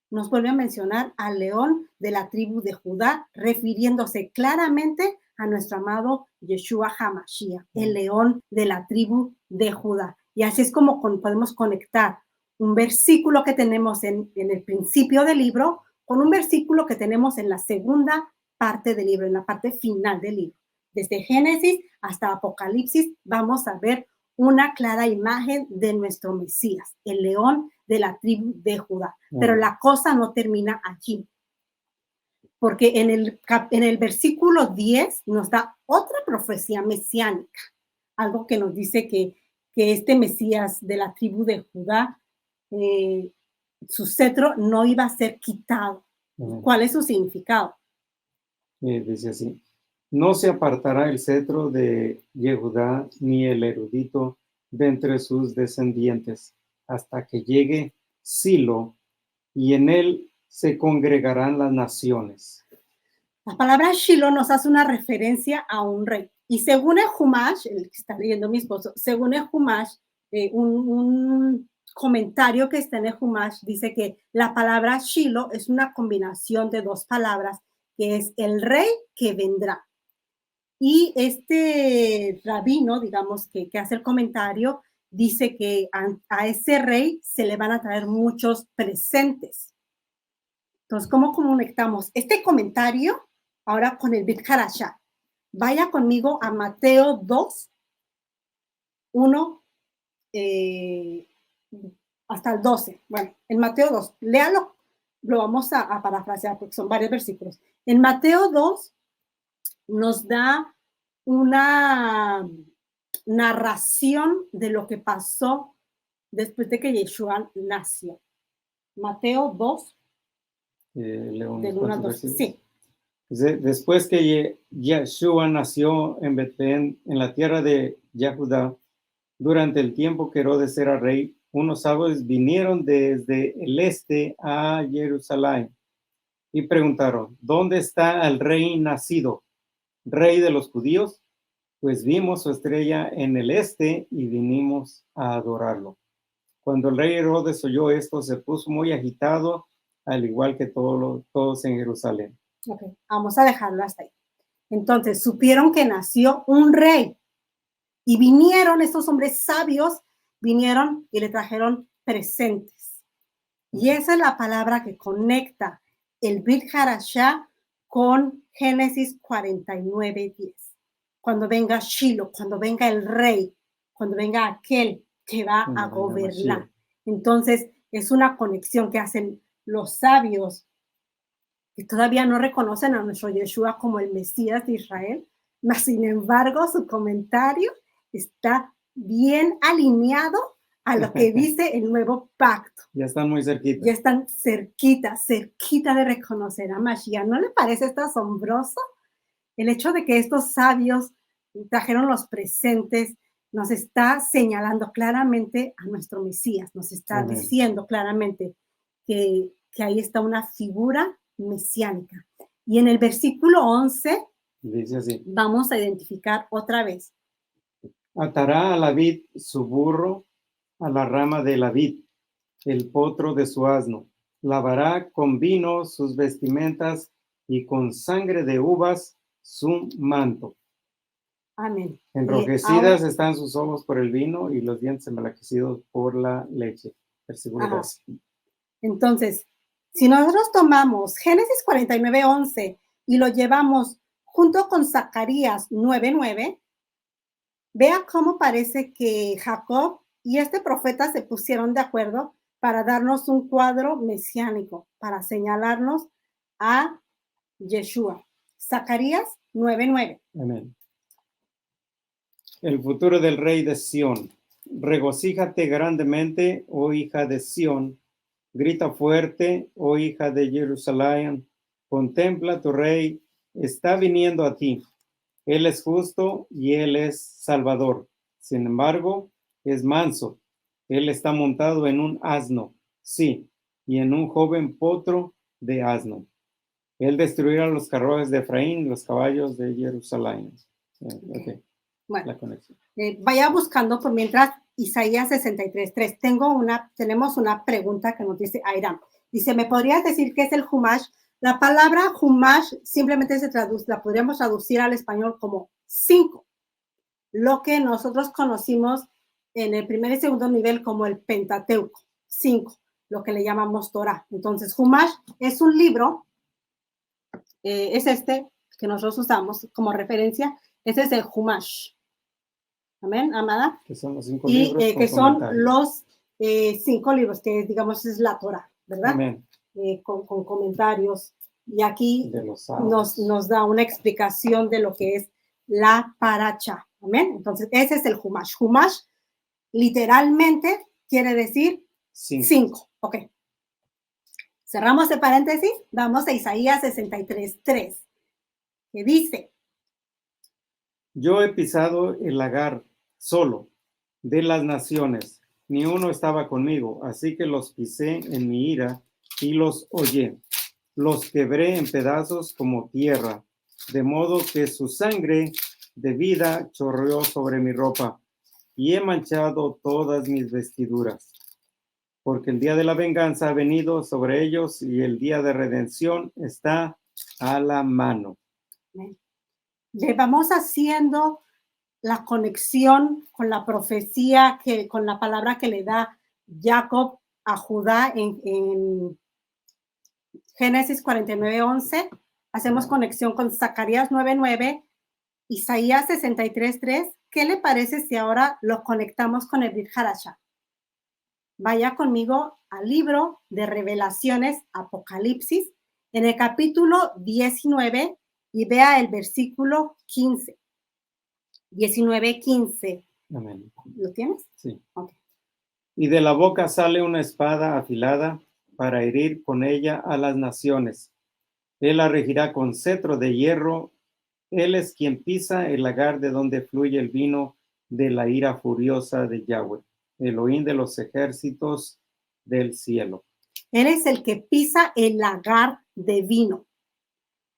nos vuelve a mencionar al león de la tribu de Judá, refiriéndose claramente a nuestro amado Yeshua HaMashiach, el león de la tribu de Judá. Y así es como podemos conectar un versículo que tenemos en el principio del libro con un versículo que tenemos en la segunda parte del libro, en la parte final del libro. Desde Génesis hasta Apocalipsis vamos a ver una clara imagen de nuestro Mesías, el león de la tribu de Judá. Pero la cosa no termina allí, porque en el versículo 10 nos da otra profecía mesiánica, algo que nos dice que este Mesías de la tribu de Judá, su cetro no iba a ser quitado. ¿Cuál es su significado? Dice así: no se apartará el cetro de Yehudá ni el erudito de entre sus descendientes hasta que llegue Silo, y en él se congregarán las naciones. La palabra Shiloh nos hace una referencia a un rey. Y según el Humash, el que está leyendo mi esposo, según el Humash, un comentario que está en el Humash dice que la palabra Shiloh es una combinación de dos palabras, que es el rey que vendrá. Y este rabino, digamos, que hace el comentario, dice que a ese rey se le van a traer muchos presentes. Entonces, ¿cómo conectamos este comentario ahora con el Brit Hadashah? Vaya conmigo a Mateo 2, 1 hasta el 12. Bueno, en Mateo 2, léalo, lo vamos a parafrasear porque son varios versículos. En Mateo 2 nos da una narración de lo que pasó después de que Yeshua nació. Mateo 2, del 1 al 2. Sí. Después que Yeshua nació en Betlén, en la tierra de Judá, durante el tiempo que Herodes era rey, unos sabios vinieron desde el este a Jerusalén y preguntaron: ¿dónde está el rey nacido, rey de los judíos? Pues vimos su estrella en el este y vinimos a adorarlo. Cuando el rey Herodes oyó esto, se puso muy agitado, al igual que todos en Jerusalén. Okay, vamos a dejarlo hasta ahí. Entonces, supieron que nació un rey y vinieron estos hombres sabios, vinieron y le trajeron presentes. Y esa es la palabra que conecta el Brit Hadashah con Génesis 49:10. Cuando venga Shiloh, cuando venga el rey, cuando venga aquel que va a gobernar. Entonces, es una conexión que hacen los sabios que todavía no reconocen a nuestro Yeshua como el Mesías de Israel, mas sin embargo su comentario está bien alineado a lo que dice el nuevo pacto. Ya están muy cerquita. Ya están cerquita de reconocer a Mashiach. ¿No le parece esto asombroso? El hecho de que estos sabios trajeron los presentes nos está señalando claramente a nuestro Mesías, nos está diciendo claramente que ahí está una figura mesiánica. Y en el versículo 11 dice así: vamos a identificar otra vez. Atará a la vid su burro a la rama de la vid, el potro de su asno. Lavará con vino sus vestimentas y con sangre de uvas su manto. Amén. Enrojecidas están sus ojos por el vino y los dientes emblanquecidos por la leche. Versículo 12. Entonces, si nosotros tomamos Génesis 49:11 y lo llevamos junto con Zacarías 9:9, vea cómo parece que Jacob y este profeta se pusieron de acuerdo para darnos un cuadro mesiánico, para señalarnos a Yeshua. Zacarías 9:9. Amén. El futuro del rey de Sión. Regocíjate grandemente, oh hija de Sión. Grita fuerte, oh hija de Jerusalén. Contempla, tu rey está viniendo a ti. Él es justo y él es salvador. Sin embargo, es manso. Él está montado en un asno, sí, y en un joven potro de asno. Él destruirá los carruajes de Efraín y los caballos de Jerusalén. Okay. Bueno, la conexión. Vaya buscando por mientras Isaías 63:3. Tenemos una pregunta que nos dice Airam. Dice, ¿me podrías decir qué es el Humash? La palabra Humash simplemente la podríamos traducir al español como 5. Lo que nosotros conocimos en el primer y segundo nivel como el Pentateuco. 5, lo que le llamamos Torah. Entonces, Humash es un libro, es este que nosotros usamos como referencia. Ese es el Humash. Amén, amada. Que son los 5 libros. Y que son los 5 libros, que digamos es la Torah, ¿verdad? Amén. Con comentarios. Y aquí nos da una explicación de lo que es la paracha. Amén. Entonces, ese es el Humash. Humash literalmente quiere decir 5. Ok. Cerramos el paréntesis. Vamos a Isaías 63:3, que dice: Yo he pisado el lagar solo de las naciones, ni uno estaba conmigo, así que los pisé en mi ira y los hollé. Los quebré en pedazos como tierra, de modo que su sangre de vida chorreó sobre mi ropa y he manchado todas mis vestiduras. Porque el día de la venganza ha venido sobre ellos y el día de redención está a la mano. Le vamos haciendo la conexión con la profecía, con la palabra que le da Jacob a Judá en Génesis 49:11. Hacemos conexión con Zacarías 9:9, Isaías 63:3. ¿Qué le parece si ahora lo conectamos con el Brit Hadashah? Vaya conmigo al libro de Revelaciones, Apocalipsis, en el capítulo 19 y vea el versículo 15. 19:15. Amén. ¿Lo tienes? Sí. Okay. Y de la boca sale una espada afilada para herir con ella a las naciones. Él la regirá con cetro de hierro. Él es quien pisa el lagar de donde fluye el vino de la ira furiosa de Yahweh, Elohim de los ejércitos del cielo. Él es el que pisa el lagar de vino.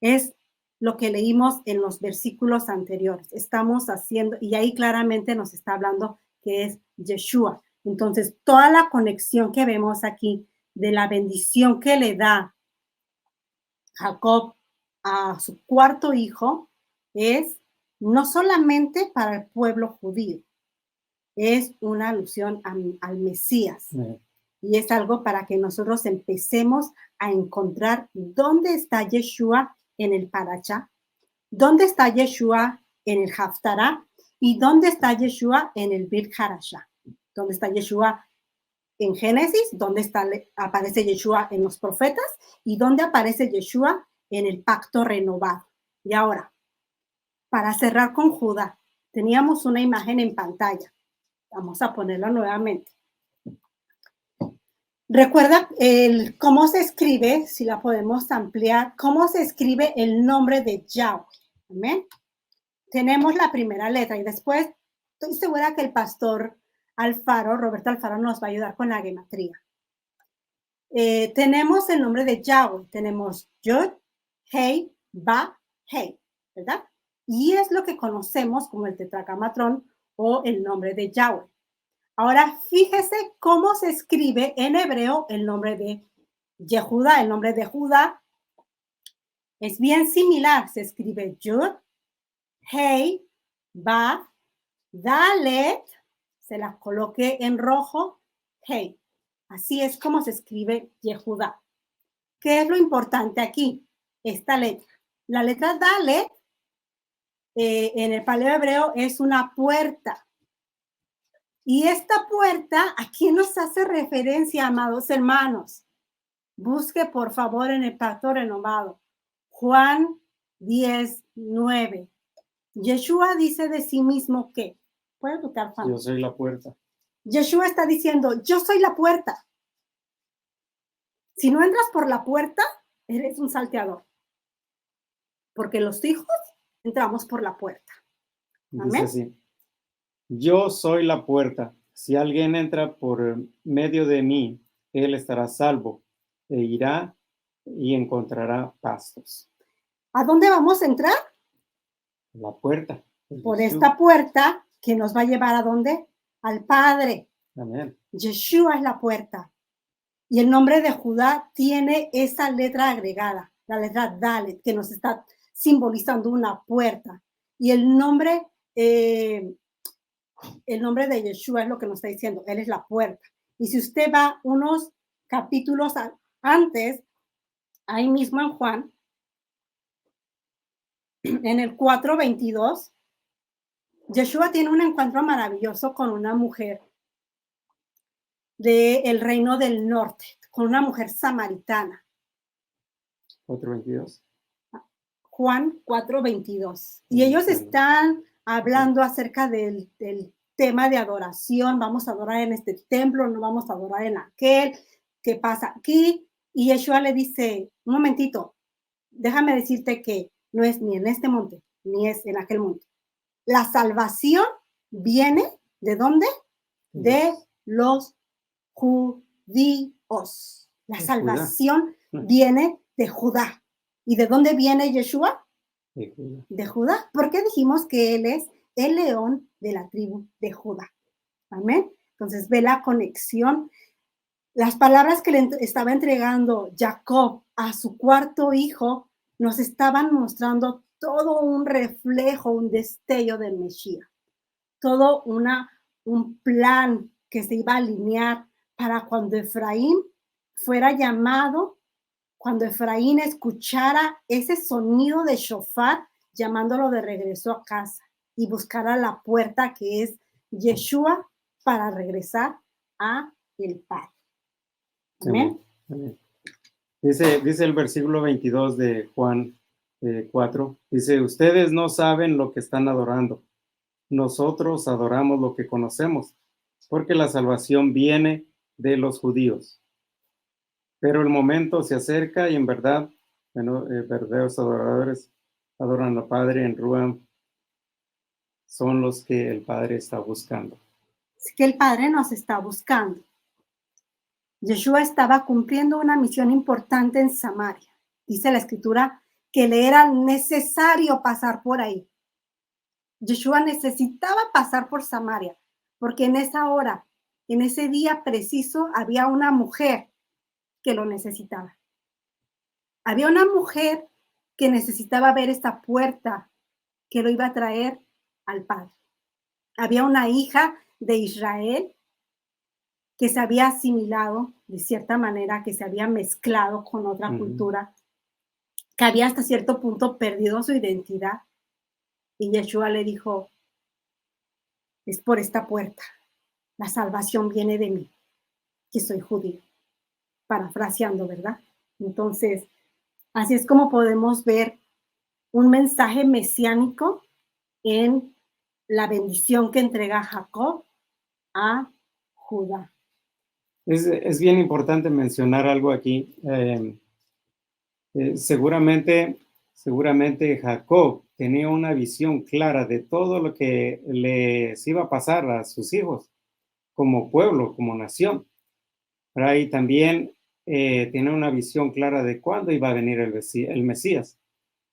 Es lo que leímos en los versículos anteriores. Estamos haciendo, y ahí claramente nos está hablando que es Yeshua. Entonces, toda la conexión que vemos aquí de la bendición que le da Jacob a su cuarto hijo es no solamente para el pueblo judío, es una alusión al Mesías. Y es algo para que nosotros empecemos a encontrar dónde está Yeshua en el Parashá, dónde está Yeshua en el Haftará y dónde está Yeshua en el Brit Hadashah. ¿Dónde está Yeshua en Génesis? ¿Dónde aparece Yeshua en los profetas? ¿Y dónde aparece Yeshua en el pacto renovado? Y ahora, para cerrar con Judá, teníamos una imagen en pantalla. Vamos a ponerla nuevamente. Recuerda cómo se escribe, si la podemos ampliar, cómo se escribe el nombre de Yahweh. Amén. Tenemos la primera letra y después estoy segura que el pastor Alfaro, Roberto Alfaro, nos va a ayudar con la gematría. Tenemos el nombre de Yahweh. Tenemos Yod, Hei, Ba, Hei, ¿verdad? Y es lo que conocemos como el tetragrámaton o el nombre de Yahweh. Ahora, fíjese cómo se escribe en hebreo el nombre de Yehudá. El nombre de Judá es bien similar. Se escribe Yud, Hei, Ba, Dalet, se las coloqué en rojo, Hei. Así es como se escribe Yehudá. ¿Qué es lo importante aquí? Esta letra. La letra Dalet en el paleo hebreo es una puerta. Y esta puerta, ¿a quién nos hace referencia, amados hermanos? Busque, por favor, en el pacto renovado. Juan 10:9. Yeshua dice de sí mismo que, ¿puede tocar, Juan? Yo soy la puerta. Yeshua está diciendo, yo soy la puerta. Si no entras por la puerta, eres un salteador. Porque los hijos entramos por la puerta. Amén. Dice así. Yo soy la puerta. Si alguien entra por medio de mí, él estará salvo e irá y encontrará pastos. ¿A dónde vamos a entrar? La puerta. Por esta puerta que nos va a llevar ¿a dónde? Al Padre. Amén. Yeshua es la puerta. Y el nombre de Judá tiene esa letra agregada, la letra Dalet, que nos está simbolizando una puerta. Y el nombre de Yeshua es lo que nos está diciendo, él es la puerta. Y si usted va unos capítulos antes, ahí mismo en Juan, en el 4:22, Yeshua tiene un encuentro maravilloso con una mujer del reino del norte, con una mujer samaritana. 4:22. Juan 4:22. Y ellos están hablando acerca del tema de adoración. Vamos a adorar en este templo, no vamos a adorar en aquel. ¿Qué pasa aquí? Y Yeshua le dice, un momentito, déjame decirte que no es ni en este monte, ni es en aquel monte. La salvación viene, ¿de dónde? De los judíos. La salvación viene de Judá. ¿Y de dónde viene Yeshua? De Judá. ¿Por qué dijimos que él es el león de la tribu de Judá? Amén. Entonces ve la conexión. Las palabras que le estaba entregando Jacob a su cuarto hijo nos estaban mostrando todo un reflejo, un destello del Mesías. Todo un plan que se iba a alinear para cuando Efraín fuera llamado, cuando Efraín escuchara ese sonido de shofar, llamándolo de regreso a casa y buscara la puerta que es Yeshua para regresar a el Padre. Amén. Amén. Dice el versículo 22 de Juan 4, dice, ustedes no saben lo que están adorando. Nosotros adoramos lo que conocemos, porque la salvación viene de los judíos. Pero el momento se acerca y en verdad, verdaderos adoradores adoran al Padre en Ruach, son los que el Padre está buscando. Es que el Padre nos está buscando. Yeshua estaba cumpliendo una misión importante en Samaria. Dice la Escritura que le era necesario pasar por ahí. Yeshua necesitaba pasar por Samaria, porque en esa hora, en ese día preciso, había una mujer que lo necesitaba. Había una mujer que necesitaba ver esta puerta que lo iba a traer al Padre. Había una hija de Israel que se había asimilado de cierta manera, que se había mezclado con otra cultura, que había hasta cierto punto perdido su identidad. Y Yeshua le dijo, es por esta puerta. La salvación viene de mí, que soy judío. Parafraseando, ¿verdad? Entonces, así es como podemos ver un mensaje mesiánico en la bendición que entrega Jacob a Judá. Es bien importante mencionar algo aquí. Seguramente Jacob tenía una visión clara de todo lo que les iba a pasar a sus hijos como pueblo, como nación. Pero ahí también tiene una visión clara de cuándo iba a venir el Mesías.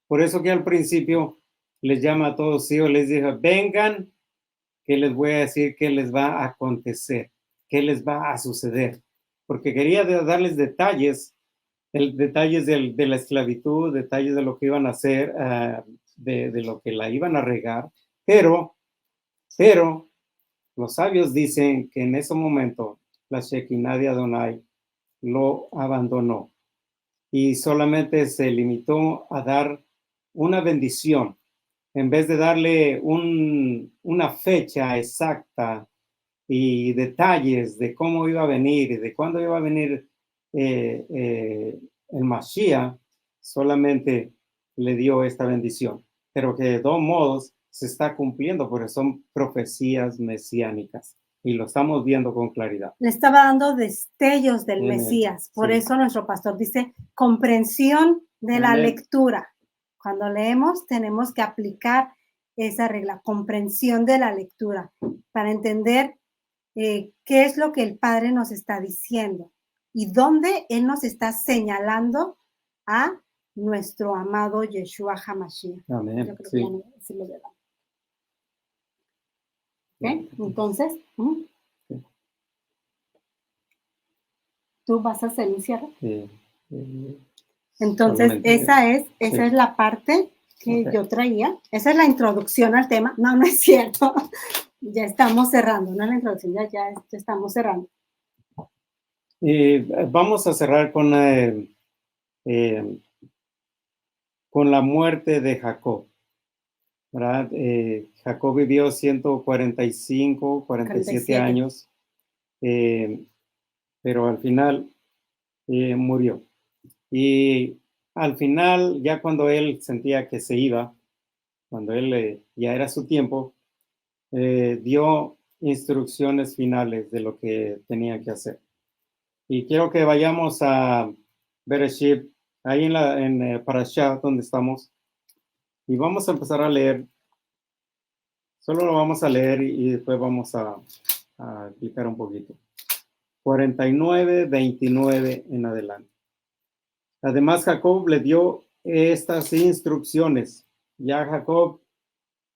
Por eso que al principio les llama a todos sus hijos, les dijo, vengan, que les voy a decir qué les va a acontecer, qué les va a suceder. Porque quería darles detalles de la esclavitud, detalles de lo que iban a hacer, de lo que la iban a regar, pero los sabios dicen que en ese momento la Shekinah de Adonai lo abandonó y solamente se limitó a dar una bendición en vez de darle una fecha exacta y detalles de cómo iba a venir y de cuándo iba a venir el Mashiach, solamente le dio esta bendición, pero que de todos modos se está cumpliendo porque son profecías mesiánicas y lo estamos viendo con claridad. Le estaba dando destellos del Mesías, por eso nuestro pastor dice comprensión de la lectura. Cuando leemos tenemos que aplicar esa regla, comprensión de la lectura, para entender qué es lo que el Padre nos está diciendo y dónde Él nos está señalando a nuestro amado Yeshua HaMashiach. Amén. Yo creo que ya no decirlo de verdad. ¿Okay? Entonces, ¿tú vas a hacer un cierre? Entonces, esa es la parte que yo traía. Esa es la introducción al tema. No, no es cierto. Ya estamos cerrando, no es la introducción, ya estamos cerrando. Vamos a cerrar con la muerte de Jacob, ¿verdad? Jacob vivió 145, 47 años, pero al final murió. Y al final, ya cuando él sentía que se iba, cuando él ya era su tiempo, dio instrucciones finales de lo que tenía que hacer. Y quiero que vayamos a Bereshit, ahí en Parashá, donde estamos, y vamos a empezar a leer. Solo lo vamos a leer y después vamos a explicar un poquito. 49, 29 en adelante. Además, Jacob le dio estas instrucciones. Ya Jacob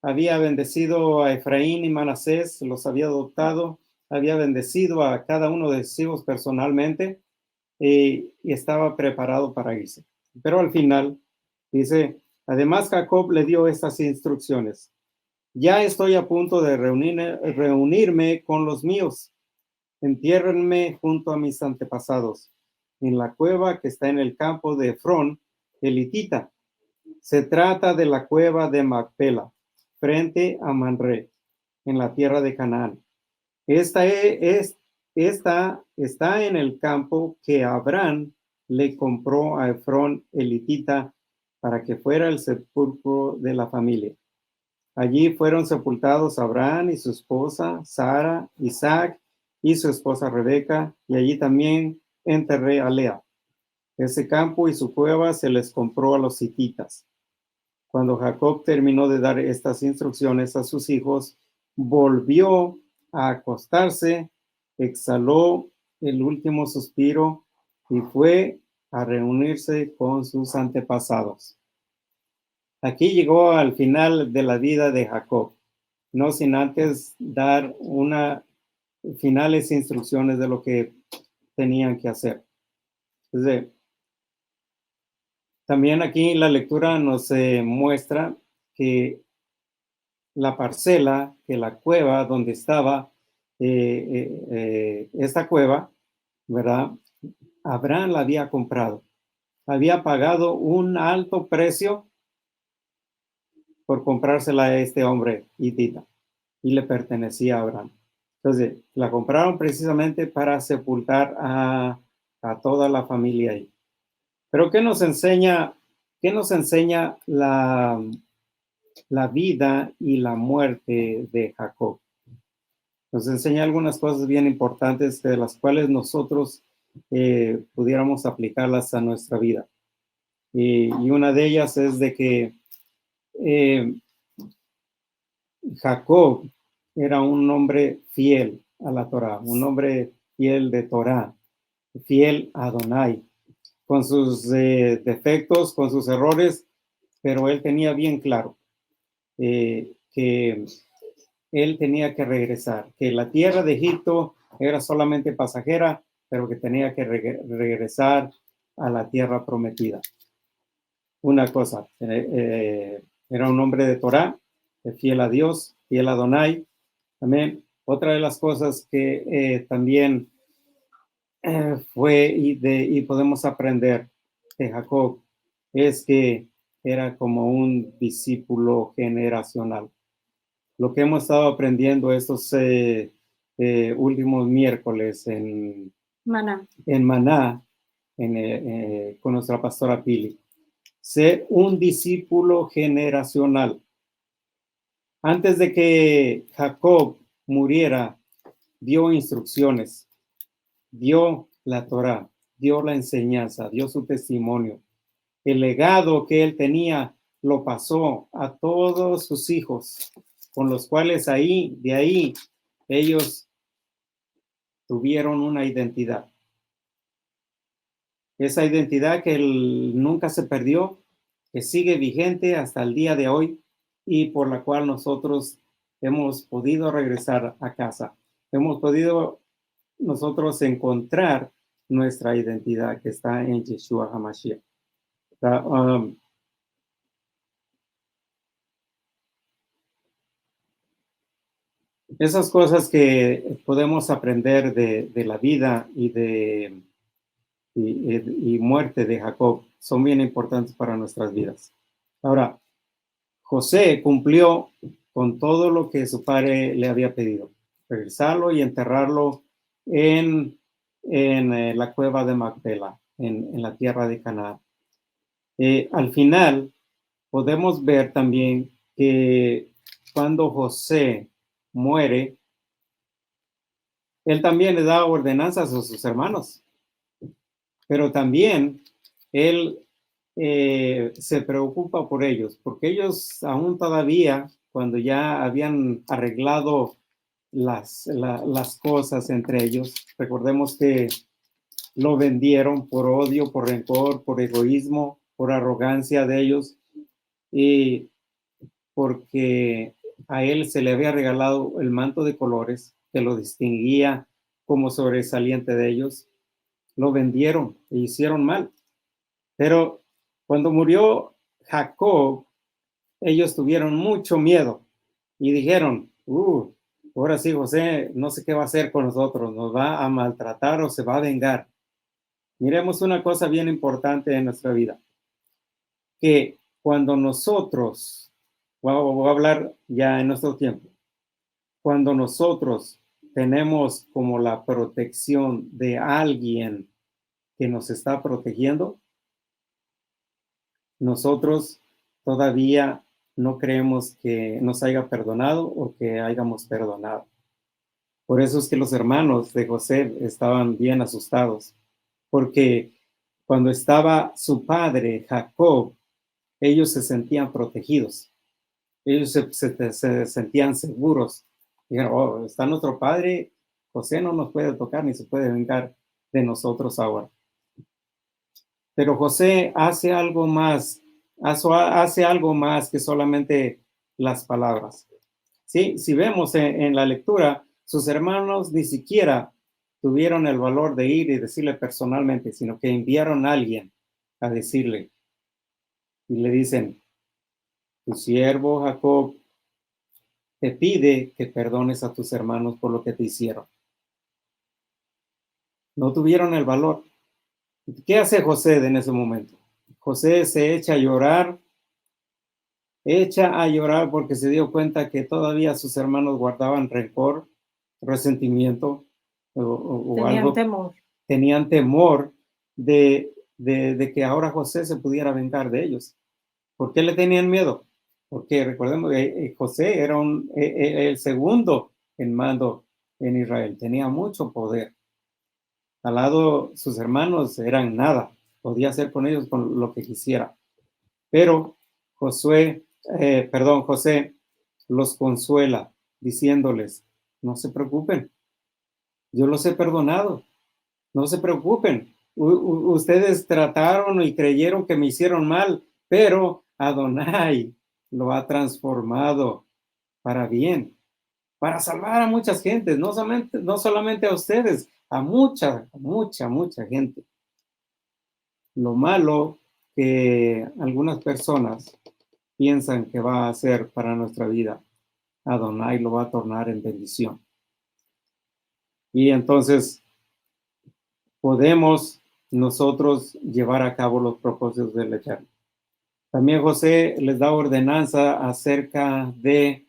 había bendecido a Efraín y Manasés, los había adoptado, había bendecido a cada uno de sus hijos personalmente y estaba preparado para irse. Pero al final dice, además Jacob le dio estas instrucciones. Ya estoy a punto de reunirme con los míos. Entiérrenme junto a mis antepasados, en la cueva que está en el campo de Efrón, elitita. Se trata de la cueva de Macpela, frente a Manré, en la tierra de Canaán. Esta está en el campo que Abraham le compró a Efrón elitita para que fuera el sepulcro de la familia. Allí fueron sepultados Abraham y su esposa Sara, Isaac y su esposa Rebeca, y allí también enterré a Lea. Ese campo y su cueva se les compró a los hititas. Cuando Jacob terminó de dar estas instrucciones a sus hijos, volvió a acostarse, exhaló el último suspiro y fue a reunirse con sus antepasados. Aquí llegó al final de la vida de Jacob, no sin antes dar finales instrucciones de lo que tenían que hacer. Entonces, también aquí la lectura nos muestra que la parcela, que la cueva donde estaba esta cueva, ¿verdad? Abraham la había comprado. Había pagado un alto precio por comprársela a este hombre hitita y le pertenecía a Abraham. Entonces, la compraron precisamente para sepultar a toda la familia ahí. Pero ¿qué nos enseña la vida y la muerte de Jacob? Nos enseña algunas cosas bien importantes de las cuales nosotros pudiéramos aplicarlas a nuestra vida. Y una de ellas es de que Jacob era un hombre fiel a la Torá, un hombre fiel de Torá, fiel a Adonai, con sus defectos, con sus errores, pero él tenía bien claro que él tenía que regresar, que la tierra de Egipto era solamente pasajera, pero que tenía que regresar a la tierra prometida. Una cosa, era un hombre de Torá, fiel a Dios, fiel a Adonai. Amén. Otra de las cosas que también fue y podemos aprender de Jacob es que era como un discípulo generacional. Lo que hemos estado aprendiendo estos últimos miércoles en Maná, con nuestra pastora Pili. Ser un discípulo generacional. Antes de que Jacob muriera, dio instrucciones, dio la Torá, dio la enseñanza, dio su testimonio. El legado que él tenía lo pasó a todos sus hijos, con los cuales de ahí, ellos tuvieron una identidad. Esa identidad que nunca se perdió, que sigue vigente hasta el día de hoy y por la cual nosotros hemos podido regresar a casa. Hemos podido nosotros encontrar nuestra identidad que está en Yeshua HaMashiach. Esas cosas que podemos aprender de la vida y muerte de Jacob son bien importantes para nuestras vidas. Ahora, José cumplió con todo lo que su padre le había pedido, regresarlo y enterrarlo en la cueva de Macpela, en la tierra de Canaán. Al final, podemos ver también que cuando José muere, él también le da ordenanzas a sus hermanos, pero también él se preocupa por ellos, porque ellos aún todavía, cuando ya habían arreglado las cosas entre ellos, recordemos que lo vendieron por odio, por rencor, por egoísmo, por arrogancia de ellos, y porque a él se le había regalado el manto de colores que lo distinguía como sobresaliente de ellos. Lo vendieron e hicieron mal. Pero cuando murió Jacob, ellos tuvieron mucho miedo y dijeron, ahora sí, José, no sé qué va a hacer con nosotros, nos va a maltratar o se va a vengar. Miremos una cosa bien importante en nuestra vida, que cuando nosotros, voy a hablar ya en nuestro tiempo, cuando nosotros tenemos como la protección de alguien que nos está protegiendo, nosotros todavía no creemos que nos haya perdonado o que hayamos perdonado. Por eso es que los hermanos de José estaban bien asustados, porque cuando estaba su padre, Jacob, ellos se sentían protegidos, ellos se sentían seguros. Dijeron, oh, está nuestro padre, José no nos puede tocar ni se puede vengar de nosotros ahora. Pero José hace algo más, hace algo más que solamente las palabras. ¿Sí? Si vemos en la lectura, sus hermanos ni siquiera tuvieron el valor de ir y decirle personalmente, sino que enviaron a alguien a decirle y le dicen, tu siervo Jacob te pide que perdones a tus hermanos por lo que te hicieron. No tuvieron el valor. ¿Qué hace José en ese momento? José se echa a llorar porque se dio cuenta que todavía sus hermanos guardaban rencor, resentimiento o Tenían algo. temor. Tenían temor de que ahora José se pudiera vengar de ellos. ¿Por qué le tenían miedo? Porque recordemos que José era el segundo en mando en Israel, tenía mucho poder. Al lado sus hermanos eran nada, podía hacer con ellos con lo que quisiera. Pero José los consuela diciéndoles, no se preocupen, yo los he perdonado, no se preocupen. Ustedes trataron y creyeron que me hicieron mal, pero Adonai lo ha transformado para bien, para salvar a muchas gentes, no solamente a ustedes, a mucha gente. Lo malo que algunas personas piensan que va a ser para nuestra vida, Adonai lo va a tornar en bendición. Y entonces podemos nosotros llevar a cabo los propósitos del Eterno. También José les da ordenanza acerca de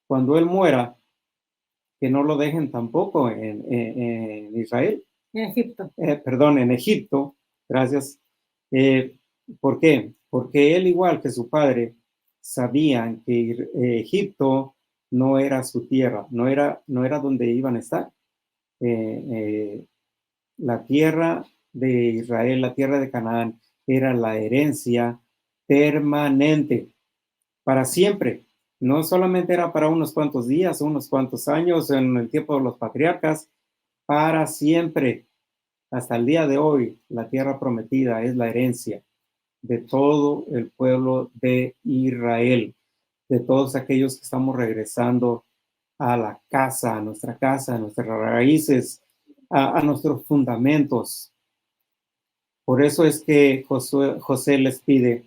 cuando él muera, que no lo dejen tampoco en Israel. En Egipto. En Egipto, gracias. ¿Por qué? Porque él, igual que su padre, sabían que Egipto no era su tierra, no era donde iban a estar. La tierra de Israel, la tierra de Canaán, era la herencia permanente, para siempre. No solamente era para unos cuantos días, unos cuantos años, en el tiempo de los patriarcas, para siempre. Hasta el día de hoy, la tierra prometida es la herencia de todo el pueblo de Israel, de todos aquellos que estamos regresando a la casa, a nuestras raíces, a nuestros fundamentos. Por eso es que José les pide,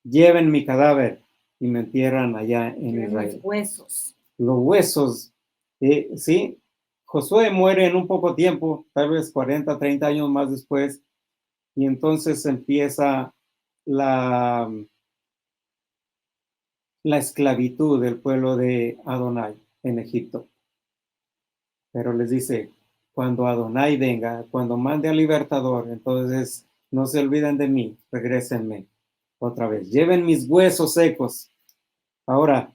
lleven mi cadáver y me entierran allá en Israel. Los huesos. Los huesos, ¿sí? Josué muere en un poco tiempo, tal vez 40, 30 años más después, y entonces empieza la esclavitud del pueblo de Adonai en Egipto. Pero les dice, cuando Adonai venga, cuando mande al libertador, entonces no se olviden de mí, regrésenme otra vez. Lleven mis huesos secos Ahora,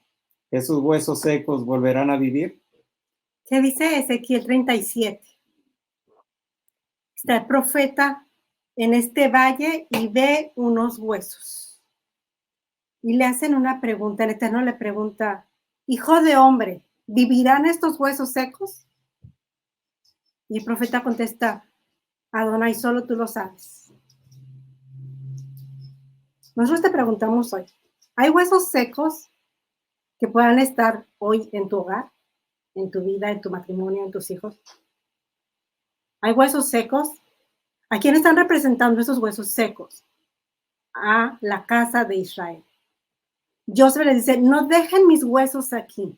¿esos huesos secos volverán a vivir? ¿Qué dice Ezequiel 37? Está el profeta en este valle y ve unos huesos. Y le hacen una pregunta, el Eterno le pregunta, hijo de hombre, ¿vivirán estos huesos secos? Y el profeta contesta, Adonai, solo tú lo sabes. Nosotros te preguntamos hoy, ¿hay huesos secos que puedan estar hoy en tu hogar, en tu vida, en tu matrimonio, en tus hijos? ¿Hay huesos secos? ¿A quién están representando esos huesos secos? A la casa de Israel. Josué le dice, no dejen mis huesos aquí.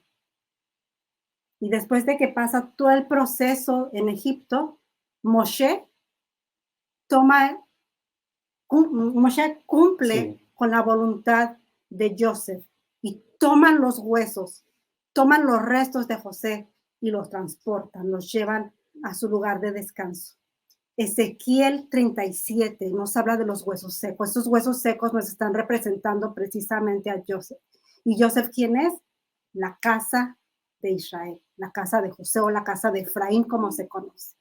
Y después de que pasa todo el proceso en Egipto, Moshe cumple con la voluntad de Joseph y toman los huesos, toman los restos de José y los transportan, los llevan a su lugar de descanso. Ezequiel 37 nos habla de los huesos secos. Estos huesos secos nos están representando precisamente a Joseph. ¿Y Joseph quién es? La casa de Israel, la casa de José o la casa de Efraín, como se conoce.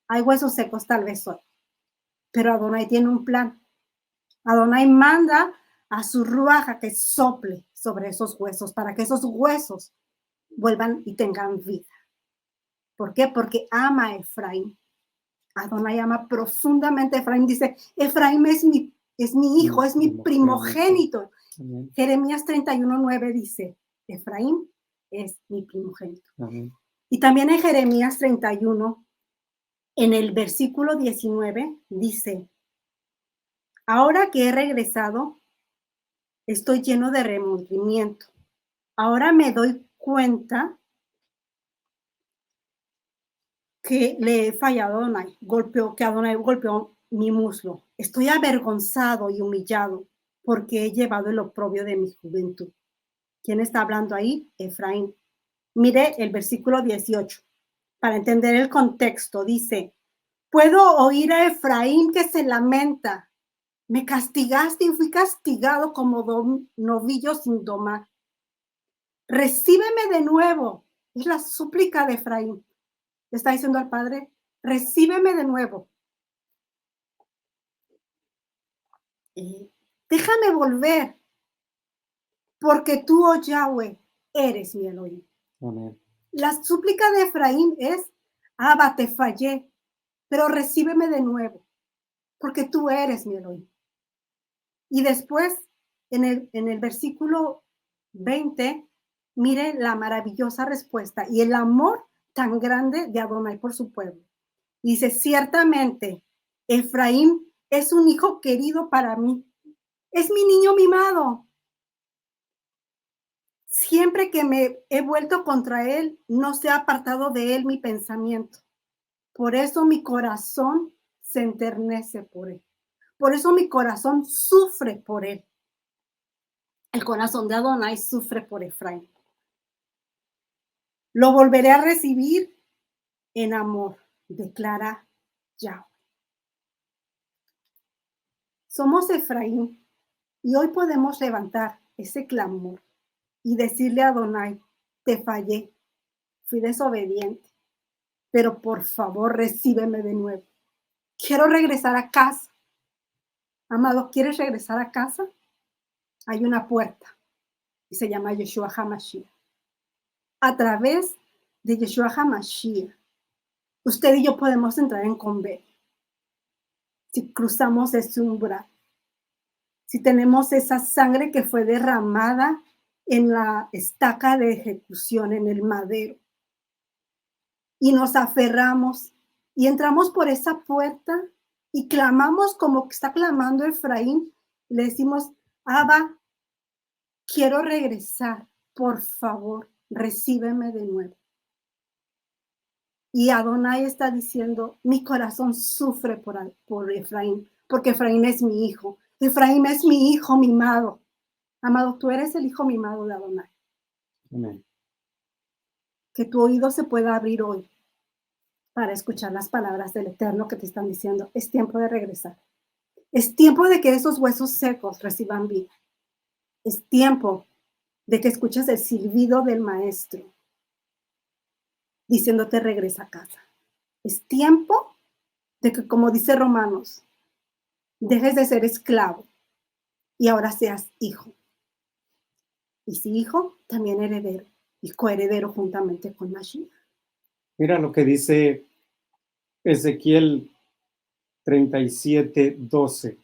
Hay huesos secos tal vez hoy, pero Adonai tiene un plan. Adonai manda a su ruaja que sople sobre esos huesos para que esos huesos vuelvan y tengan vida. ¿Por qué? Porque ama a Efraín. Adonai ama profundamente a Efraín. Dice, Efraín es mi hijo, es mi primogénito. Amén. Jeremías 31:9 dice, Efraín es mi primogénito. Amén. Y también en Jeremías 31, en el versículo 19, dice, ahora que he regresado, estoy lleno de remordimiento. Ahora me doy cuenta que le he fallado a Adonai, que Adonai golpeó mi muslo. Estoy avergonzado y humillado porque he llevado el oprobio de mi juventud. ¿Quién está hablando ahí? Efraín. Mire el versículo 18. Para entender el contexto, dice, puedo oír a Efraín que se lamenta. Me castigaste y fui castigado como novillo sin domar. Recíbeme de nuevo. Es la súplica de Efraín. Está diciendo al Padre, recíbeme de nuevo. Déjame volver, porque tú, oh Yahweh, eres mi Elohim. Amén. La súplica de Efraín es, Abba, te fallé, pero recíbeme de nuevo, porque tú eres mi Elohim. Y después, en el versículo 20, mire la maravillosa respuesta y el amor tan grande de Adonai por su pueblo. Dice, ciertamente, Efraín es un hijo querido para mí. Es mi niño mimado. Siempre que me he vuelto contra él, no se ha apartado de él mi pensamiento. Por eso mi corazón se enternece por él. Por eso mi corazón sufre por él. El corazón de Adonai sufre por Efraín. Lo volveré a recibir en amor, declara Yahweh. Somos Efraín y hoy podemos levantar ese clamor y decirle a Adonai, te fallé, fui desobediente, pero por favor recíbeme de nuevo. Quiero regresar a casa. Amado, ¿quieres regresar a casa? Hay una puerta y se llama Yeshua HaMashiach. A través de Yeshua HaMashiach, usted y yo podemos entrar en convenio. Si cruzamos ese umbral, si tenemos esa sangre que fue derramada en la estaca de ejecución, en el madero, y nos aferramos y entramos por esa puerta y clamamos como que está clamando Efraín, y le decimos, Abba, quiero regresar, por favor, recíbeme de nuevo. Y Adonai está diciendo, mi corazón sufre por Efraín, porque Efraín es mi hijo. Efraín es mi hijo mimado. Amado, tú eres el hijo mimado de Adonai. Amén. Que tu oído se pueda abrir hoy para escuchar las palabras del Eterno que te están diciendo, es tiempo de regresar. Es tiempo de que esos huesos secos reciban vida. Es tiempo de que escuches el silbido del maestro diciéndote regresa a casa. Es tiempo de que, como dice Romanos, dejes de ser esclavo y ahora seas hijo. Y si hijo, también heredero y coheredero juntamente con Mashiach. Mira lo que dice Ezequiel 37:12.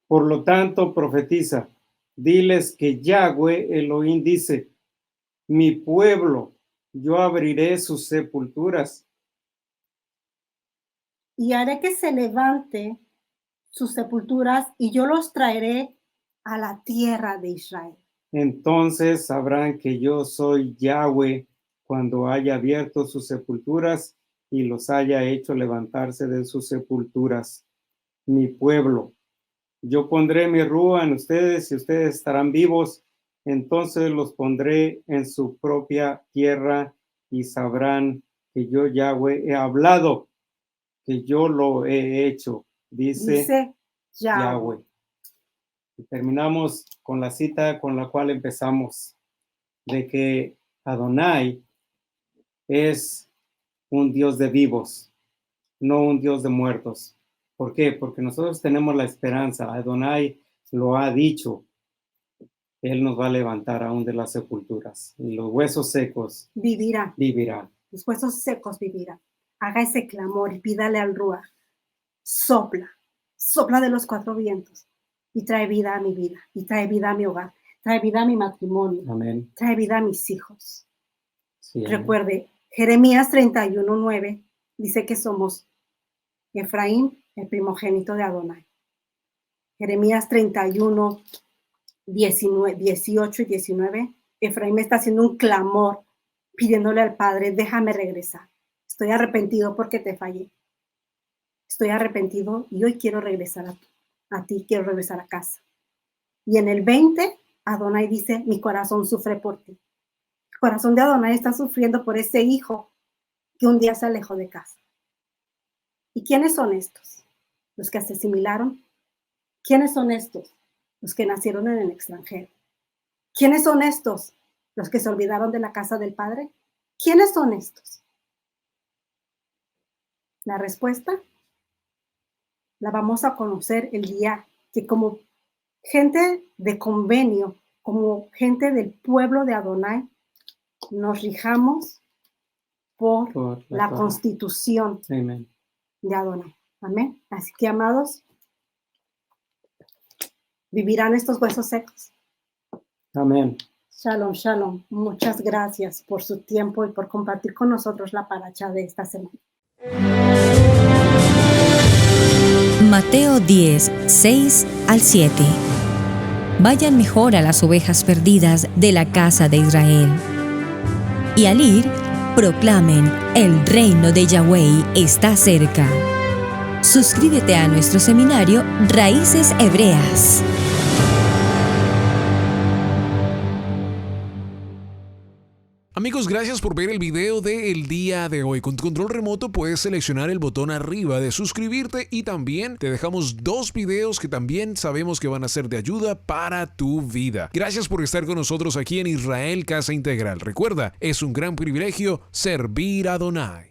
Por lo tanto, profetiza, diles que Yahweh Elohim dice, mi pueblo, yo abriré sus sepulturas. Y haré que se levante sus sepulturas y yo los traeré a la tierra de Israel. Entonces sabrán que yo soy Yahweh cuando haya abierto sus sepulturas y los haya hecho levantarse de sus sepulturas. Mi pueblo, yo pondré mi rúa en ustedes y ustedes estarán vivos. Entonces los pondré en su propia tierra y sabrán que yo Yahweh he hablado, que yo lo he hecho, dice Yahweh. Y terminamos con la cita con la cual empezamos, de que Adonai es un Dios de vivos, no un Dios de muertos. ¿Por qué? Porque nosotros tenemos la esperanza. Adonai lo ha dicho. Él nos va a levantar aún de las sepulturas. Y los huesos secos vivirán. Los huesos secos vivirán. Haga ese clamor y pídale al Ruach. Sopla de los cuatro vientos y trae vida a mi vida, y trae vida a mi hogar, trae vida a mi matrimonio, amén. Trae vida a mis hijos. Sí, recuerde, Jeremías 31:9 dice que somos Efraín, el primogénito de Adonai. Jeremías 31, 18 y 19, Efraín me está haciendo un clamor, pidiéndole al Padre, déjame regresar. Estoy arrepentido porque te fallé. Estoy arrepentido y hoy quiero regresar a ti, quiero regresar a casa. Y en el 20, Adonai dice, mi corazón sufre por ti. El corazón de Adonai está sufriendo por ese hijo que un día se alejó de casa. ¿Y quiénes son estos? Los que se asimilaron. ¿Quiénes son estos? Los que nacieron en el extranjero. ¿Quiénes son estos? Los que se olvidaron de la casa del Padre. ¿Quiénes son estos? La respuesta la vamos a conocer el día que, como gente de convenio, como gente del pueblo de Adonai, nos rijamos por la constitución Amén. de Adonai. Amén. Así que, amados, vivirán estos huesos secos. Amén. Shalom, shalom. Muchas gracias por su tiempo y por compartir con nosotros la paracha de esta semana. Mateo 10, 6 al 7. Vayan mejor a las ovejas perdidas de la casa de Israel. Y al ir, proclamen, el reino de Yahweh está cerca. Suscríbete a nuestro seminario Raíces Hebreas. Amigos, gracias por ver el video del día de hoy. Con tu control remoto puedes seleccionar el botón arriba de suscribirte y también te dejamos 2 videos que también sabemos que van a ser de ayuda para tu vida. Gracias por estar con nosotros aquí en Israel Casa Integral. Recuerda, es un gran privilegio servir a Adonai.